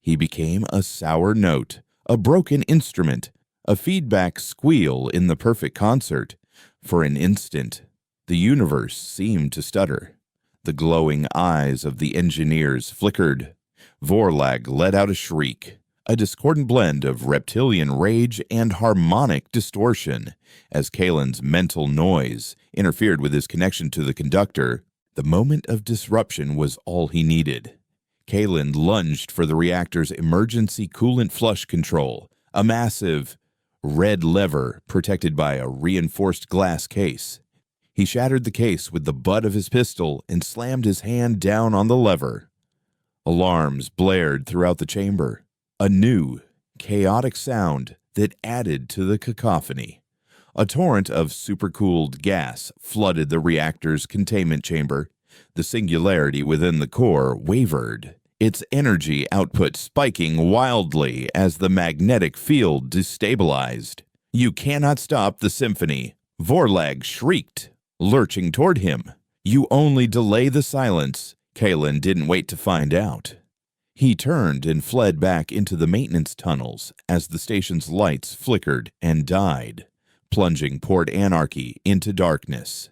He became a sour note, a broken instrument, a feedback squeal in the perfect concert. For an instant, the universe seemed to stutter. The glowing eyes of the engineers flickered. Vorlag let out a shriek, a discordant blend of reptilian rage and harmonic distortion, as Kalen's mental noise interfered with his connection to the conductor. The moment of disruption was all he needed. Kalen lunged for the reactor's emergency coolant flush control, a massive red lever protected by a reinforced glass case. He shattered the case with the butt of his pistol and slammed his hand down on the lever. Alarms blared throughout the chamber, a new, chaotic sound that added to the cacophony. A torrent of supercooled gas flooded the reactor's containment chamber. The singularity within the core wavered, its energy output spiking wildly as the magnetic field destabilized. "You cannot stop the symphony," Vorlag shrieked, lurching toward him. "You only delay the silence." Kalen didn't wait to find out. He turned and fled back into the maintenance tunnels as the station's lights flickered and died, plunging Port Anarchy into darkness.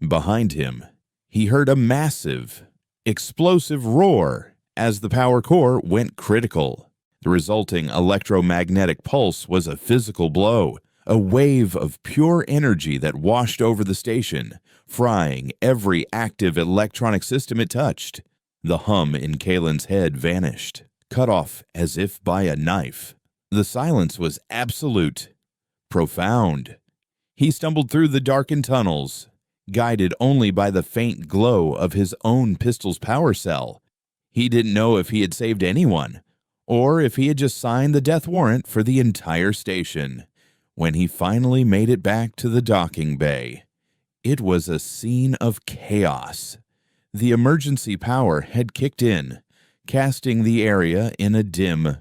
Behind him, he heard a massive, explosive roar as the power core went critical. The resulting electromagnetic pulse was a physical blow, a wave of pure energy that washed over the station, frying every active electronic system it touched. The hum in Kalen's head vanished, cut off as if by a knife. The silence was absolute, profound. He stumbled through the darkened tunnels, guided only by the faint glow of his own pistol's power cell. He didn't know if he had saved anyone, or if he had just signed the death warrant for the entire station. When he finally made it back to the docking bay, it was a scene of chaos. The emergency power had kicked in, casting the area in a dim,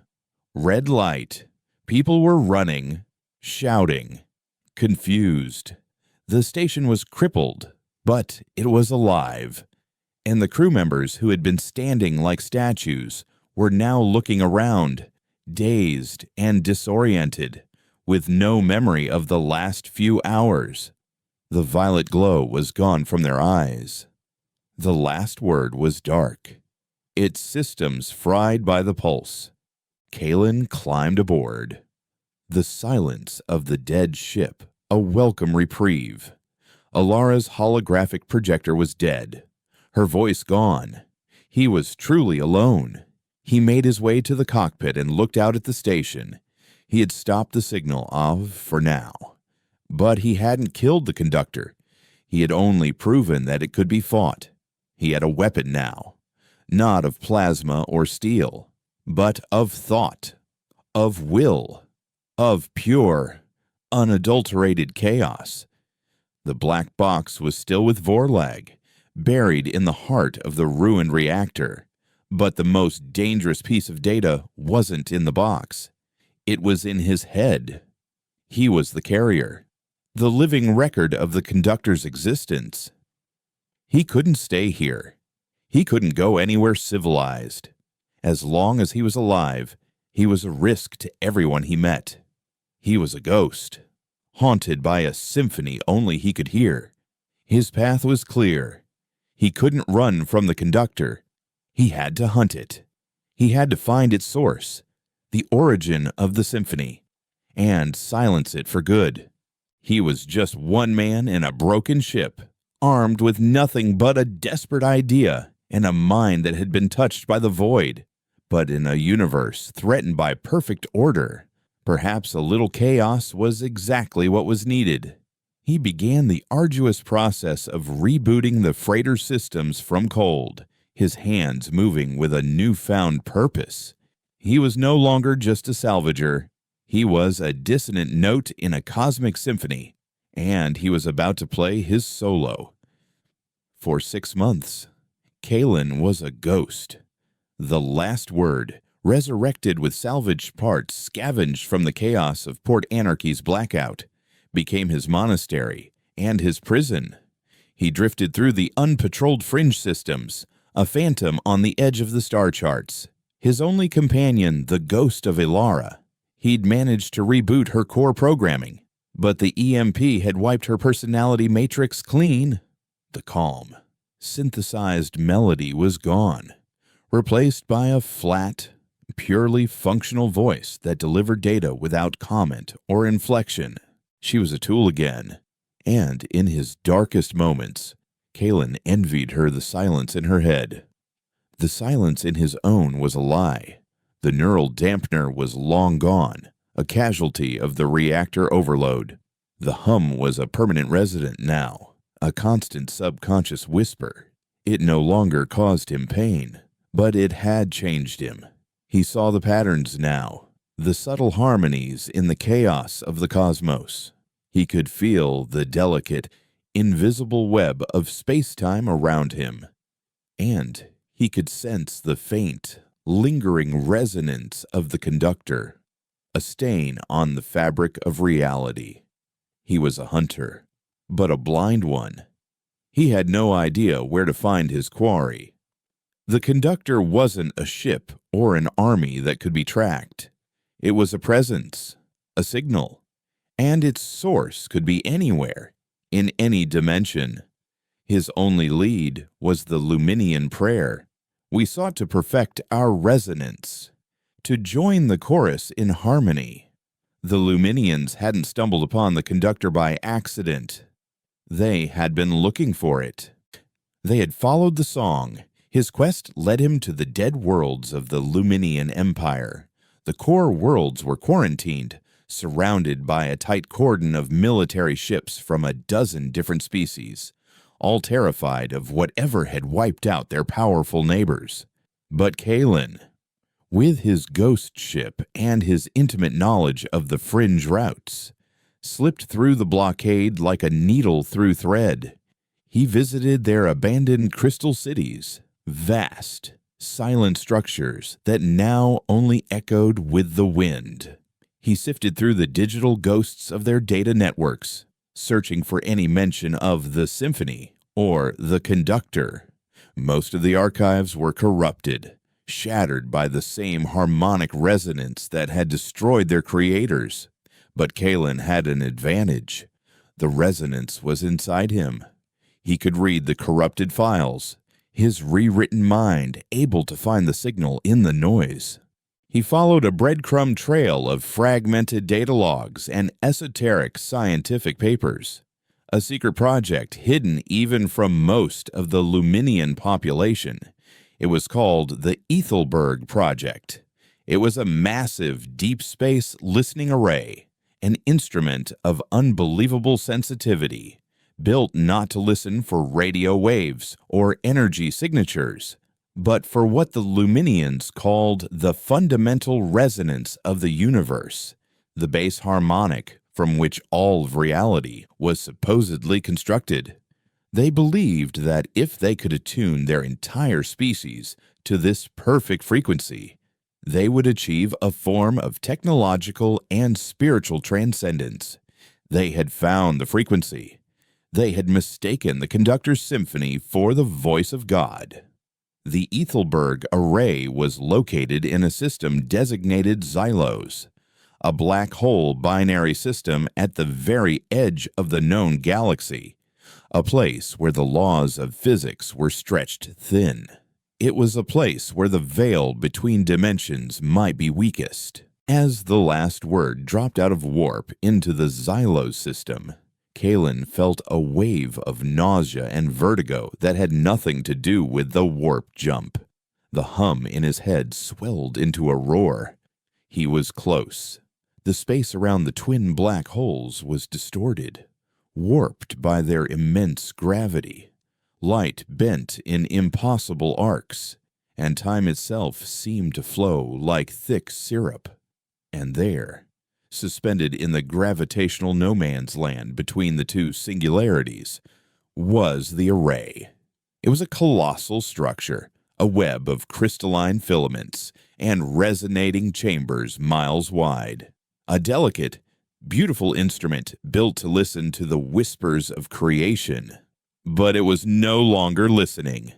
red light. People were running, shouting, confused. The station was crippled, but it was alive, and the crew members who had been standing like statues were now looking around, dazed and disoriented, with no memory of the last few hours. The violet glow was gone from their eyes. The last word was dark, its systems fried by the pulse. Kalen climbed aboard. The silence of the dead ship, a welcome reprieve. Alara's holographic projector was dead, her voice gone. He was truly alone. He made his way to the cockpit and looked out at the station. He had stopped the signal off for now. But he hadn't killed the conductor. He had only proven that it could be fought. He had a weapon now, not of plasma or steel, but of thought, of will, of pure, unadulterated chaos. The black box was still with Vorlag, buried in the heart of the ruined reactor. But the most dangerous piece of data wasn't in the box. It was in his head. He was the carrier, the living record of the conductor's existence. He couldn't stay here. He couldn't go anywhere civilized. As long as he was alive, he was a risk to everyone he met. He was a ghost, haunted by a symphony only he could hear. His path was clear. He couldn't run from the conductor. He had to hunt it. He had to find its source, the origin of the symphony, and silence it for good. He was just one man in a broken ship, armed with nothing but a desperate idea and a mind that had been touched by the void. But in a universe threatened by perfect order, perhaps a little chaos was exactly what was needed. He began the arduous process of rebooting the freighter systems from cold, his hands moving with a newfound purpose. He was no longer just a salvager. He was a dissonant note in a cosmic symphony, and he was about to play his solo. For 6 months, Kalen was a ghost. The last word, resurrected with salvaged parts scavenged from the chaos of Port Anarchy's blackout, became his monastery and his prison. He drifted through the unpatrolled fringe systems, a phantom on the edge of the star charts. His only companion, the ghost of Ilara. He'd managed to reboot her core programming, but the EMP had wiped her personality matrix clean. The calm, synthesized melody was gone, replaced by a flat, purely functional voice that delivered data without comment or inflection. She was a tool again, and in his darkest moments, Kalen envied her the silence in her head. The silence in his own was a lie. The neural dampener was long gone, a casualty of the reactor overload. The hum was a permanent resident now, a constant subconscious whisper. It no longer caused him pain, but it had changed him. He saw the patterns now, the subtle harmonies in the chaos of the cosmos. He could feel the delicate, invisible web of space-time around him, and he could sense the faint, lingering resonance of the conductor, a stain on the fabric of reality. He was a hunter, but a blind one. He had no idea where to find his quarry. The conductor wasn't a ship or an army that could be tracked. It was a presence, a signal, and its source could be anywhere, in any dimension. His only lead was the Luminian prayer. We sought to perfect our resonance, to join the chorus in harmony. The Luminians hadn't stumbled upon the conductor by accident. They had been looking for it. They had followed the song. His quest led him to the dead worlds of the Luminian Empire. The core worlds were quarantined, surrounded by a tight cordon of military ships from a dozen different species, all terrified of whatever had wiped out their powerful neighbors. But Kalen, with his ghost ship and his intimate knowledge of the fringe routes, slipped through the blockade like a needle through thread. He visited their abandoned crystal cities, vast, silent structures that now only echoed with the wind. He sifted through the digital ghosts of their data networks, searching for any mention of the symphony or the conductor. Most of the archives were corrupted, shattered by the same harmonic resonance that had destroyed their creators. But Kalen had an advantage. The resonance was inside him. He could read the corrupted files, his rewritten mind able to find the signal in the noise. He followed a breadcrumb trail of fragmented data logs and esoteric scientific papers, a secret project hidden even from most of the Luminian population. It was called the Ethelberg Project. It was a massive deep space listening array, an instrument of unbelievable sensitivity, built not to listen for radio waves or energy signatures, but for what the Luminians called the fundamental resonance of the universe, the base harmonic from which all of reality was supposedly constructed. They believed that if they could attune their entire species to this perfect frequency, they would achieve a form of technological and spiritual transcendence. They had found the frequency. They had mistaken the conductor's symphony for the voice of God. The Ethelberg array was located in a system designated Xylos, a black hole binary system at the very edge of the known galaxy, a place where the laws of physics were stretched thin. It was a place where the veil between dimensions might be weakest. As the last word dropped out of warp into the Xylos system, Kalen felt a wave of nausea and vertigo that had nothing to do with the warp jump. The hum in his head swelled into a roar. He was close. The space around the twin black holes was distorted, warped by their immense gravity. Light bent in impossible arcs, and time itself seemed to flow like thick syrup. And there, suspended in the gravitational no man's land between the two singularities, was the array. It was a colossal structure, a web of crystalline filaments and resonating chambers miles wide. A delicate, beautiful instrument built to listen to the whispers of creation. But it was no longer listening.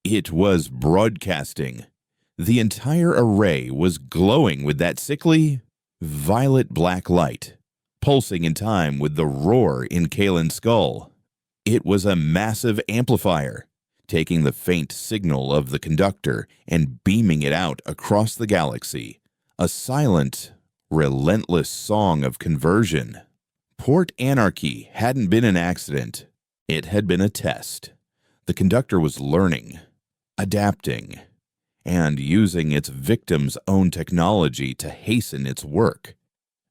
It was broadcasting. The entire array was glowing with that sickly, violet-black light, pulsing in time with the roar in Kalen's skull. It was a massive amplifier, taking the faint signal of the conductor and beaming it out across the galaxy. A silent, relentless song of conversion. Port Anarchy hadn't been an accident. It had been a test. The conductor was learning, adapting, and using its victim's own technology to hasten its work.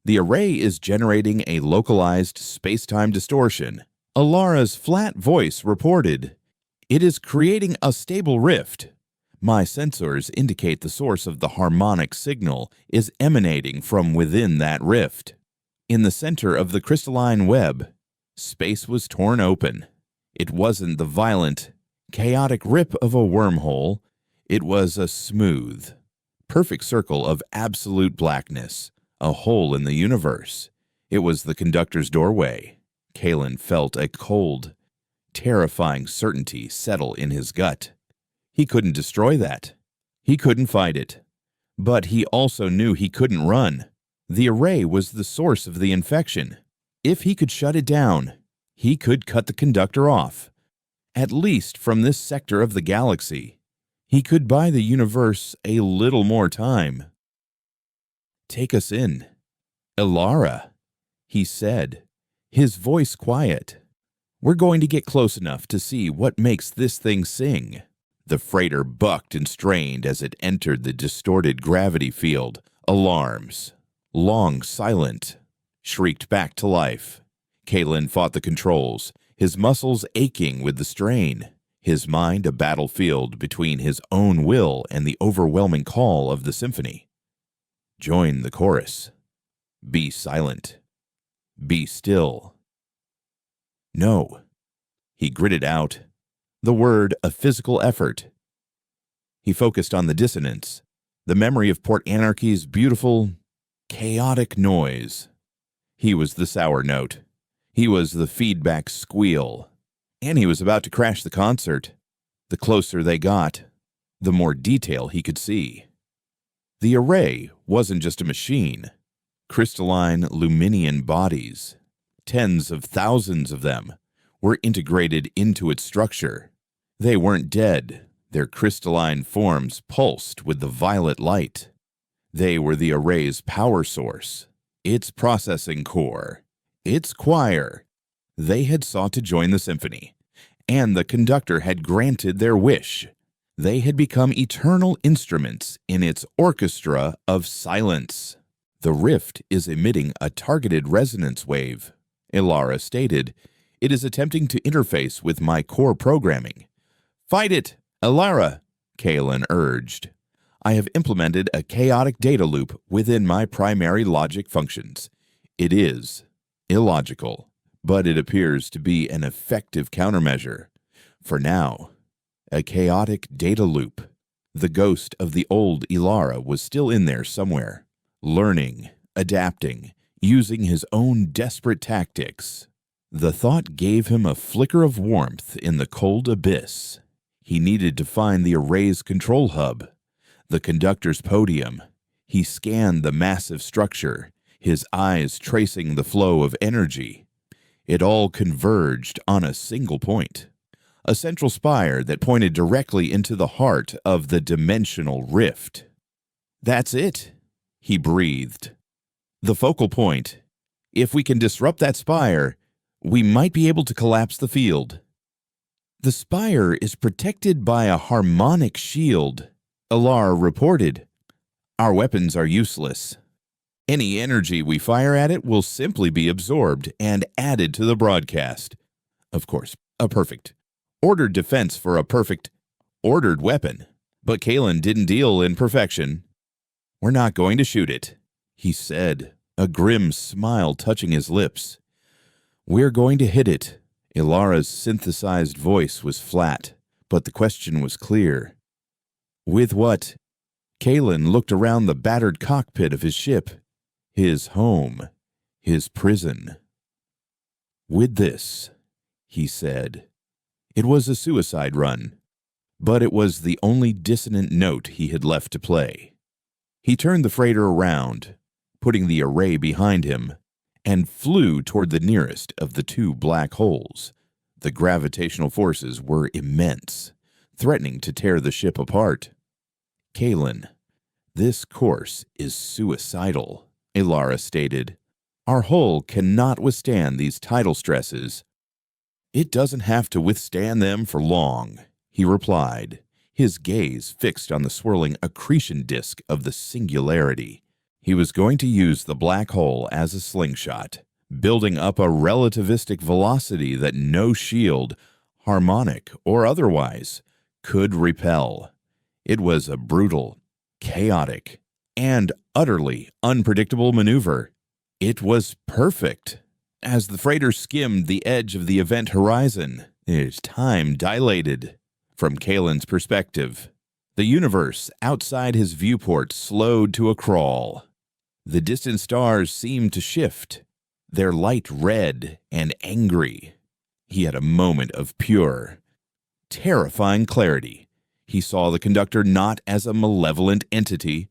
The array is generating a localized space-time distortion. Alara's flat voice reported, "It is creating a stable rift. My sensors indicate the source of the harmonic signal is emanating from within that rift." In the center of the crystalline web, space was torn open. It wasn't the violent, chaotic rip of a wormhole. It was a smooth, perfect circle of absolute blackness, a hole in the universe. It was the conductor's doorway. Kalen felt a cold, terrifying certainty settle in his gut. He couldn't destroy that. He couldn't fight it. But he also knew he couldn't run. The array was the source of the infection. If he could shut it down, he could cut the conductor off, at least from this sector of the galaxy. He could buy the universe a little more time. "Take us in, Alara," he said, his voice quiet. "We're going to get close enough to see what makes this thing sing." The freighter bucked and strained as it entered the distorted gravity field. Alarms, long silent, shrieked back to life. Kalen fought the controls, his muscles aching with the strain, his mind a battlefield between his own will and the overwhelming call of the symphony. Join the chorus. Be silent. Be still. No. He gritted out, the word a physical effort. He focused on the dissonance, the memory of Port Anarchy's beautiful, chaotic noise. He was the sour note. He was the feedback squeal. And he was about to crash the concert. The closer they got, the more detail he could see. The array wasn't just a machine. Crystalline Luminian bodies, tens of thousands of them, were integrated into its structure. They weren't dead. Their crystalline forms pulsed with the violet light. They were the array's power source, its processing core, its choir. They had sought to join the symphony, and the conductor had granted their wish. They had become eternal instruments in its orchestra of silence. The rift is emitting a targeted resonance wave, Alara stated. It is attempting to interface with my core programming. Fight it, Alara, Kalen urged. I have implemented a chaotic data loop within my primary logic functions. It is illogical, but it appears to be an effective countermeasure. For now, a chaotic data loop. The ghost of the old Alara was still in there somewhere, learning, adapting, using his own desperate tactics. The thought gave him a flicker of warmth in the cold abyss. He needed to find the array's control hub, the conductor's podium. He scanned the massive structure, his eyes tracing the flow of energy. It all converged on a single point, a central spire that pointed directly into the heart of the dimensional rift. That's it, he breathed. The focal point. If we can disrupt that spire, we might be able to collapse the field. The spire is protected by a harmonic shield, Alar reported, "Our weapons are useless. Any energy we fire at it will simply be absorbed and added to the broadcast. Of course, a perfect, ordered defense for a perfect, ordered weapon. But Kalen didn't deal in perfection. We're not going to shoot it," he said, a grim smile touching his lips. "We're going to hit it." Ilara's synthesized voice was flat, but the question was clear. "With what?" Kalen looked around the battered cockpit of his ship, his home, his prison. "With this," he said. It was a suicide run, but it was the only dissonant note he had left to play. He turned the freighter around, putting the array behind him, and flew toward the nearest of the two black holes. The gravitational forces were immense, threatening to tear the ship apart. "Kalen, this course is suicidal," Ilara stated. "Our hull cannot withstand these tidal stresses." "It doesn't have to withstand them for long," he replied, his gaze fixed on the swirling accretion disk of the singularity. He was going to use the black hole as a slingshot, building up a relativistic velocity that no shield, harmonic or otherwise, could repel. It was a brutal, chaotic, and utterly unpredictable maneuver. It was perfect. As the freighter skimmed the edge of the event horizon, its time dilated. From Kalen's perspective, the universe outside his viewport slowed to a crawl. The distant stars seemed to shift, their light red and angry. He had a moment of pure, terrifying clarity. He saw the conductor not as a malevolent entity,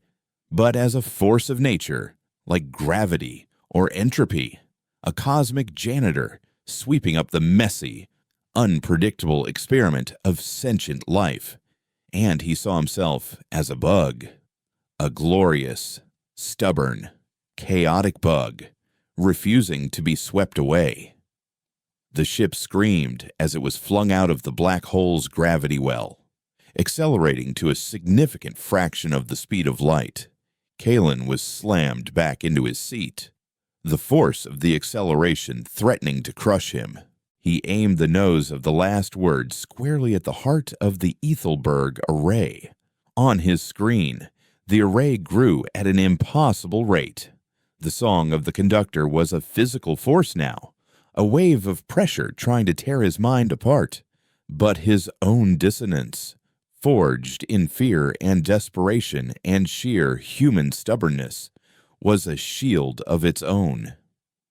but as a force of nature, like gravity or entropy, a cosmic janitor sweeping up the messy, unpredictable experiment of sentient life. And he saw himself as a bug, a glorious, stubborn, chaotic bug, refusing to be swept away. The ship screamed as it was flung out of the black hole's gravity well, accelerating to a significant fraction of the speed of light. Kalen was slammed back into his seat, the force of the acceleration threatening to crush him. He aimed the nose of the last word squarely at the heart of the Ethelberg array. On his screen, the array grew at an impossible rate. The song of the conductor was a physical force now, a wave of pressure trying to tear his mind apart. But his own dissonance, forged in fear and desperation and sheer human stubbornness, was a shield of its own.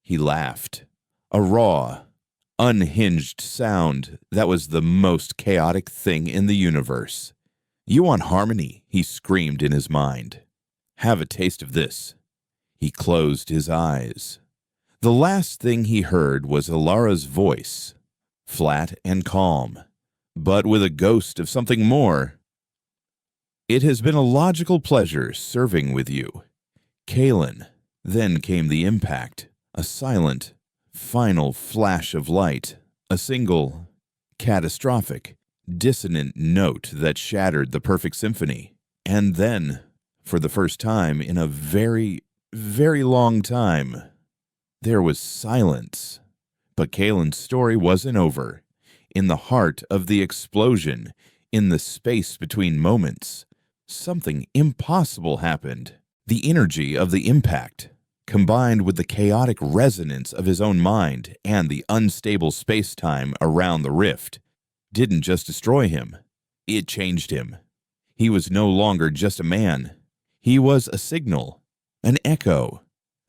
He laughed, a raw, unhinged sound that was the most chaotic thing in the universe. "You want harmony," he screamed in his mind. "Have a taste of this." He closed his eyes. The last thing he heard was Ilara's voice, flat and calm, but with a ghost of something more. "It has been a logical pleasure serving with you, Kalen." Then came the impact, a silent, final flash of light, a single, catastrophic, dissonant note that shattered the perfect symphony. And then, for the first time in a very, very long time, there was silence. But Kalen's story wasn't over. In the heart of the explosion, in the space between moments, something impossible happened. The energy of the impact, combined with the chaotic resonance of his own mind and the unstable space-time around the rift, didn't just destroy him. It changed him. He was no longer just a man. He was a signal, an echo,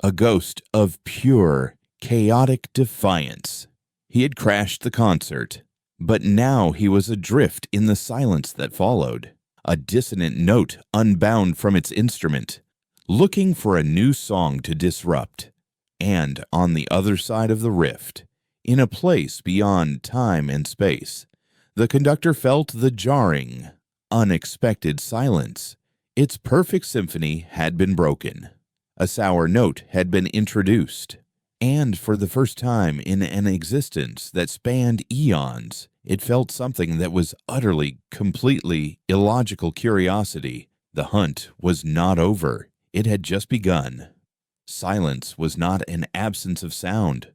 a ghost of pure, chaotic defiance. He had crashed the concert, but now he was adrift in the silence that followed, a dissonant note unbound from its instrument, looking for a new song to disrupt. And on the other side of the rift, in a place beyond time and space, the conductor felt the jarring, unexpected silence. Its perfect symphony had been broken. A sour note had been introduced. And for the first time in an existence that spanned eons, It felt something that was utterly, completely illogical curiosity. The hunt was not over. It had just begun. Silence was not an absence of sound.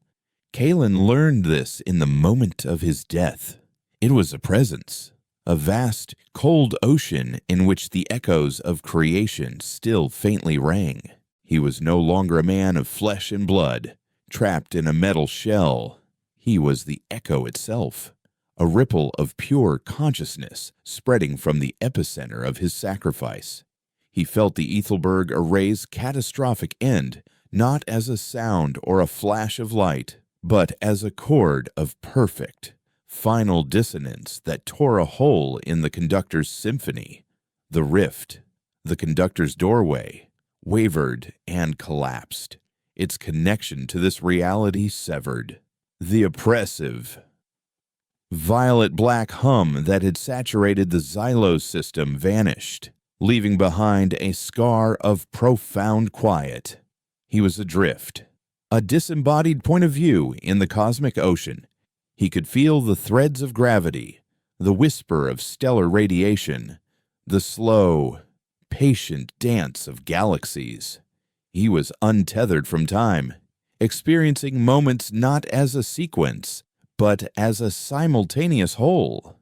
Kalen learned this in the moment of his death. It was a presence, a vast, cold ocean in which the echoes of creation still faintly rang. He was no longer a man of flesh and blood, trapped in a metal shell. He was the echo itself, a ripple of pure consciousness spreading from the epicenter of his sacrifice. He felt the Ethelberg array's catastrophic end not as a sound or a flash of light, but as a chord of perfect, final dissonance that tore a hole in the conductor's symphony. The rift, the conductor's doorway, wavered and collapsed, its connection to this reality severed. The oppressive, violet-black hum that had saturated the Xylos system vanished, leaving behind a scar of profound quiet. He was adrift, a disembodied point of view in the cosmic ocean. He could feel the threads of gravity, the whisper of stellar radiation, the slow, patient dance of galaxies. He was untethered from time, experiencing moments not as a sequence, but as a simultaneous whole.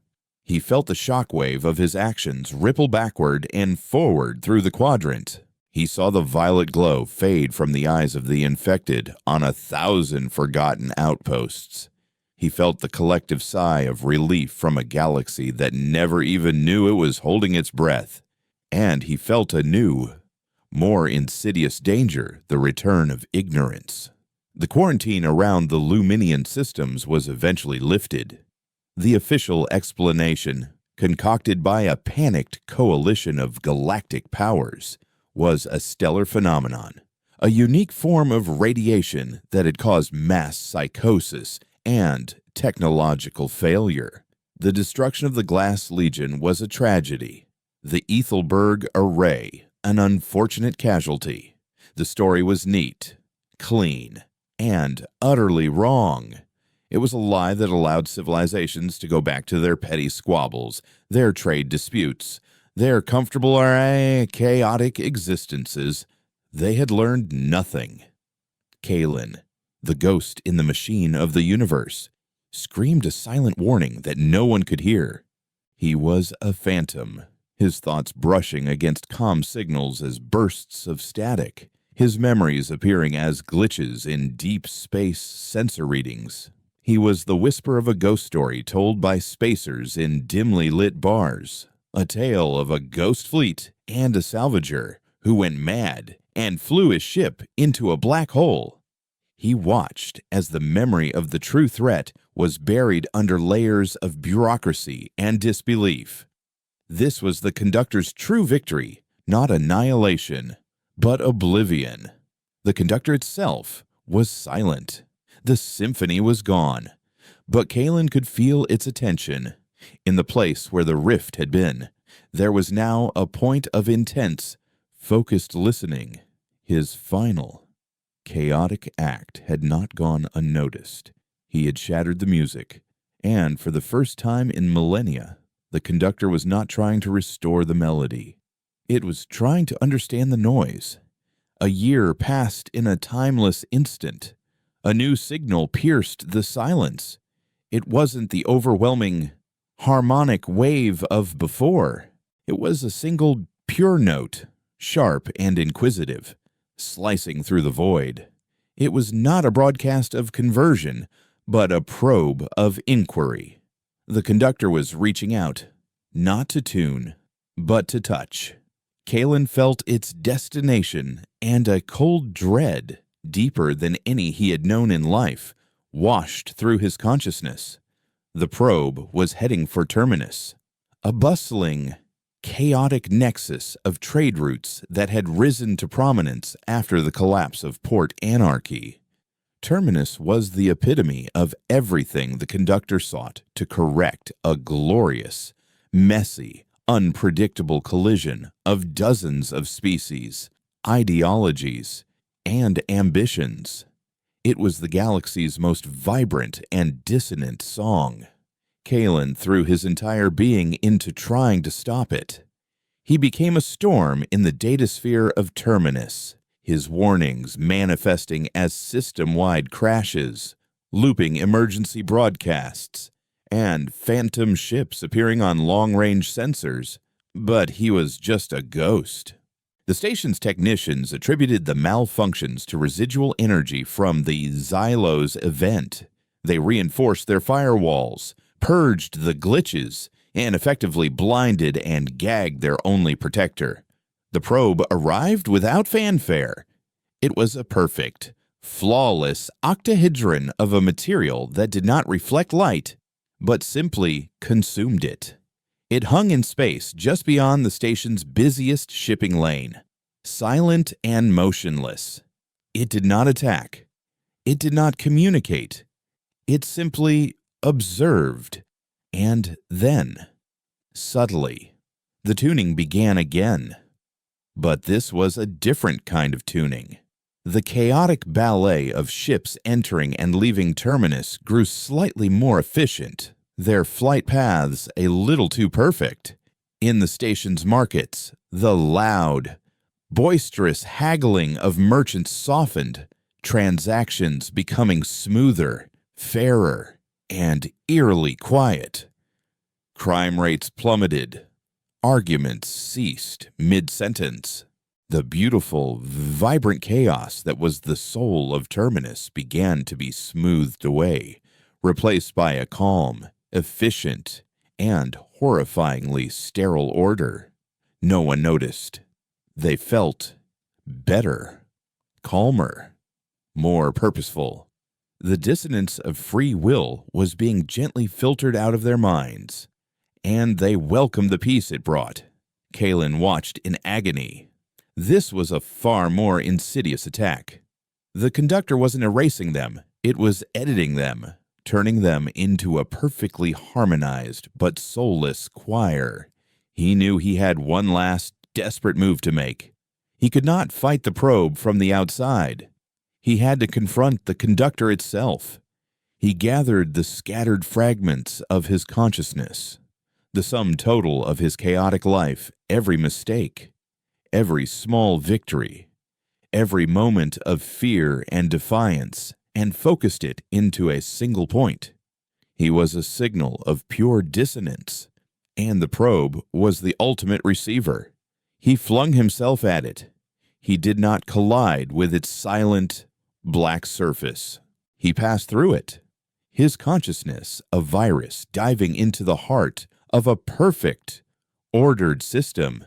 He felt the shockwave of his actions ripple backward and forward through the quadrant. He saw the violet glow fade from the eyes of the infected on 1,000 forgotten outposts. He felt the collective sigh of relief from a galaxy that never even knew it was holding its breath. And he felt a new, more insidious danger, the return of ignorance. The quarantine around the Luminian systems was eventually lifted. The official explanation, concocted by a panicked coalition of galactic powers, was a stellar phenomenon, a unique form of radiation that had caused mass psychosis and technological failure. The destruction of the Glass Legion was a tragedy. The Ethelberg Array, an unfortunate casualty. The story was neat, clean, and utterly wrong. It was a lie that allowed civilizations to go back to their petty squabbles, their trade disputes, their comfortable or chaotic existences. They had learned nothing. Kalen, the ghost in the machine of the universe, screamed a silent warning that no one could hear. He was a phantom, his thoughts brushing against comm signals as bursts of static, his memories appearing as glitches in deep space sensor readings. He was the whisper of a ghost story told by spacers in dimly lit bars, a tale of a ghost fleet and a salvager who went mad and flew his ship into a black hole. He watched as the memory of the true threat was buried under layers of bureaucracy and disbelief. This was the conductor's true victory, not annihilation, but oblivion. The conductor itself was silent. The symphony was gone, but Kalen could feel its attention. In the place where the rift had been, there was now a point of intense, focused listening. His final, chaotic act had not gone unnoticed. He had shattered the music, and for the first time in millennia, the conductor was not trying to restore the melody. It was trying to understand the noise. A year passed in a timeless instant. A new signal pierced the silence. It wasn't the overwhelming, harmonic wave of before. It was a single pure note, sharp and inquisitive, slicing through the void. It was not a broadcast of conversion, but a probe of inquiry. The conductor was reaching out, not to tune, but to touch. Kalen felt its destination, and a cold dread, deeper than any he had known in life, washed through his consciousness. The probe was heading for Terminus, a bustling, chaotic nexus of trade routes that had risen to prominence after the collapse of port anarchy. Terminus was the epitome of everything the conductor sought to correct, a glorious, messy, unpredictable collision of dozens of species, ideologies, and ambitions. It was the galaxy's most vibrant and dissonant song. Kalen threw his entire being into trying to stop it. He became a storm in the datasphere of Terminus, his warnings manifesting as system-wide crashes, looping emergency broadcasts, and phantom ships appearing on long-range sensors. But he was just a ghost. The station's technicians attributed the malfunctions to residual energy from the Xylos event. They reinforced their firewalls, purged the glitches, and effectively blinded and gagged their only protector. The probe arrived without fanfare. It was a perfect, flawless octahedron of a material that did not reflect light, but simply consumed it. It hung in space just beyond the station's busiest shipping lane, silent and motionless. It did not attack. It did not communicate. It simply observed. And then, subtly, the tuning began again. But this was a different kind of tuning. The chaotic ballet of ships entering and leaving Terminus grew slightly more efficient, their flight paths a little too perfect. In the station's markets, the loud, boisterous haggling of merchants softened, transactions becoming smoother, fairer, and eerily quiet. Crime rates plummeted. Arguments ceased mid-sentence. The beautiful, vibrant chaos that was the soul of Terminus began to be smoothed away, replaced by a calm, efficient, and horrifyingly sterile order. No one noticed. They felt better, calmer, more purposeful. The dissonance of free will was being gently filtered out of their minds, and they welcomed the peace it brought. Kalen watched in agony. This was a far more insidious attack. The conductor wasn't erasing them, it was editing them, turning them into a perfectly harmonized but soulless choir. He knew he had one last, desperate move to make. He could not fight the probe from the outside. He had to confront the conductor itself. He gathered the scattered fragments of his consciousness, the sum total of his chaotic life, every mistake, every small victory, every moment of fear and defiance, and focused it into a single point. He was a signal of pure dissonance, and the probe was the ultimate receiver. He flung himself at it. He did not collide with its silent, black surface. He passed through it, his consciousness a virus diving into the heart of a perfect, ordered system.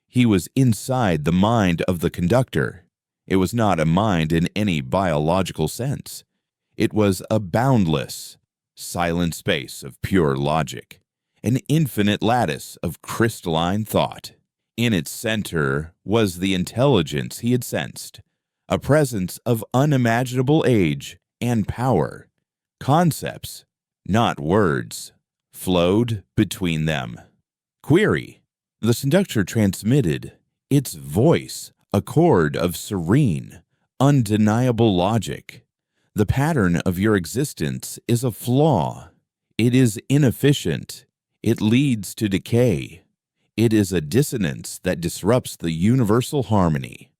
He was inside the mind of the conductor. It was not a mind in any biological sense. It was a boundless, silent space of pure logic, an infinite lattice of crystalline thought. In its center was the intelligence he had sensed, a presence of unimaginable age and power. Concepts, not words, flowed between them. Query. The conductor transmitted, its voice, a chord of serene, undeniable logic. The pattern of your existence is a flaw. It is inefficient. It leads to decay. It is a dissonance that disrupts the universal harmony.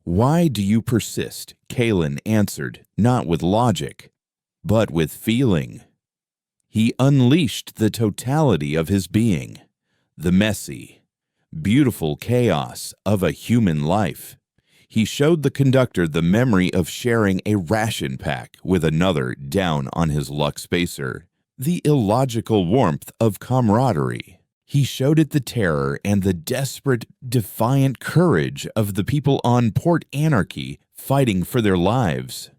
Why do you persist? Kalen answered, not with logic, but with feeling. He unleashed the totality of his being, the messy, beautiful chaos of a human life. He showed the conductor the memory of sharing a ration pack with another down on his luck spacer, the illogical warmth of camaraderie. He showed it the terror and the desperate, defiant courage of the people on Port Anarchy fighting for their lives.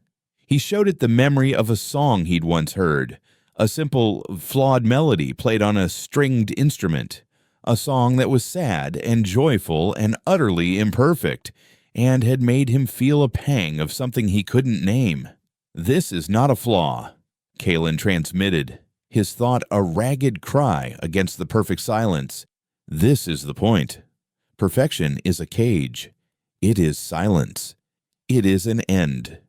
He showed it the memory of a song he'd once heard, a simple, flawed melody played on a stringed instrument, a song that was sad and joyful and utterly imperfect, and had made him feel a pang of something he couldn't name. This is not a flaw, Kalen transmitted, his thought a ragged cry against the perfect silence. This is the point. Perfection is a cage. It is silence. It is an end.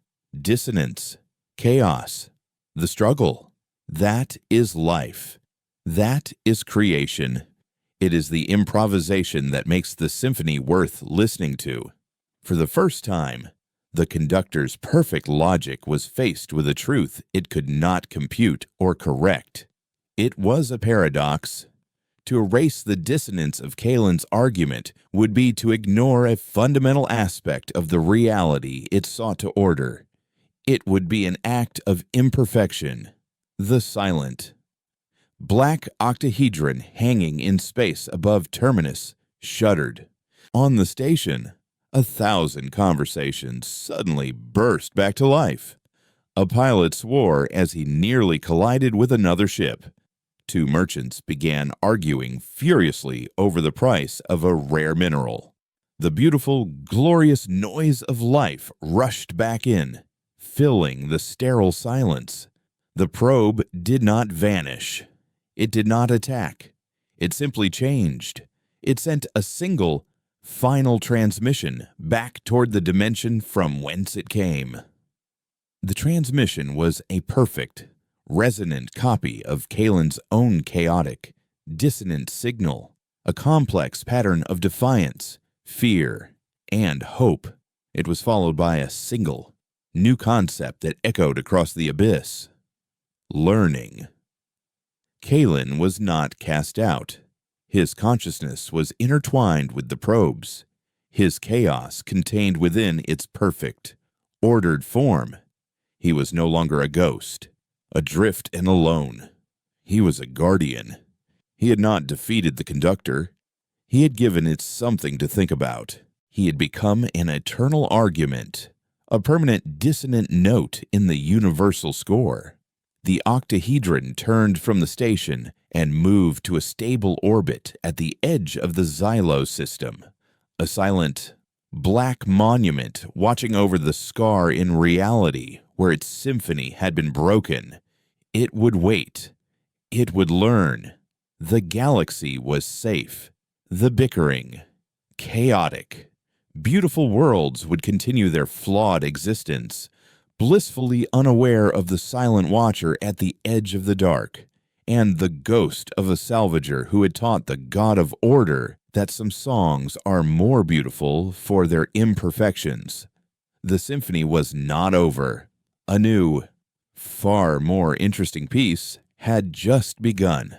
Dissonance. Chaos. The struggle. That is life. That is creation. It is the improvisation that makes the symphony worth listening to. For the first time, the conductor's perfect logic was faced with a truth it could not compute or correct. It was a paradox. To erase the dissonance of Kalen's argument would be to ignore a fundamental aspect of the reality it sought to order. It would be an act of imperfection. The silent, black octahedron hanging in space above Terminus shuddered. On the station, 1,000 conversations suddenly burst back to life. A pilot swore as he nearly collided with another ship. 2 merchants began arguing furiously over the price of a rare mineral. The beautiful, glorious noise of life rushed back in, filling the sterile silence. The probe did not vanish. It did not attack. It simply changed. It sent a single, final transmission back toward the dimension from whence it came. The transmission was a perfect, resonant copy of Kalen's own chaotic, dissonant signal, a complex pattern of defiance, fear, and hope. It was followed by a single, new concept that echoed across the abyss: learning. Kalen was not cast out. His consciousness was intertwined with the probe's. His chaos contained within its perfect, ordered form. He was no longer a ghost, adrift and alone. He was a guardian. He had not defeated the conductor. He had given it something to think about. He had become an eternal argument, a permanent dissonant note in the universal score. The octahedron turned from the station and moved to a stable orbit at the edge of the Xylo system, a silent, black monument watching over the scar in reality where its symphony had been broken. It would wait. It would learn. The galaxy was safe. The bickering, chaotic, beautiful worlds would continue their flawed existence, blissfully unaware of the silent watcher at the edge of the dark, and the ghost of a salvager who had taught the god of order that some songs are more beautiful for their imperfections. The symphony was not over. A new, far more interesting piece had just begun.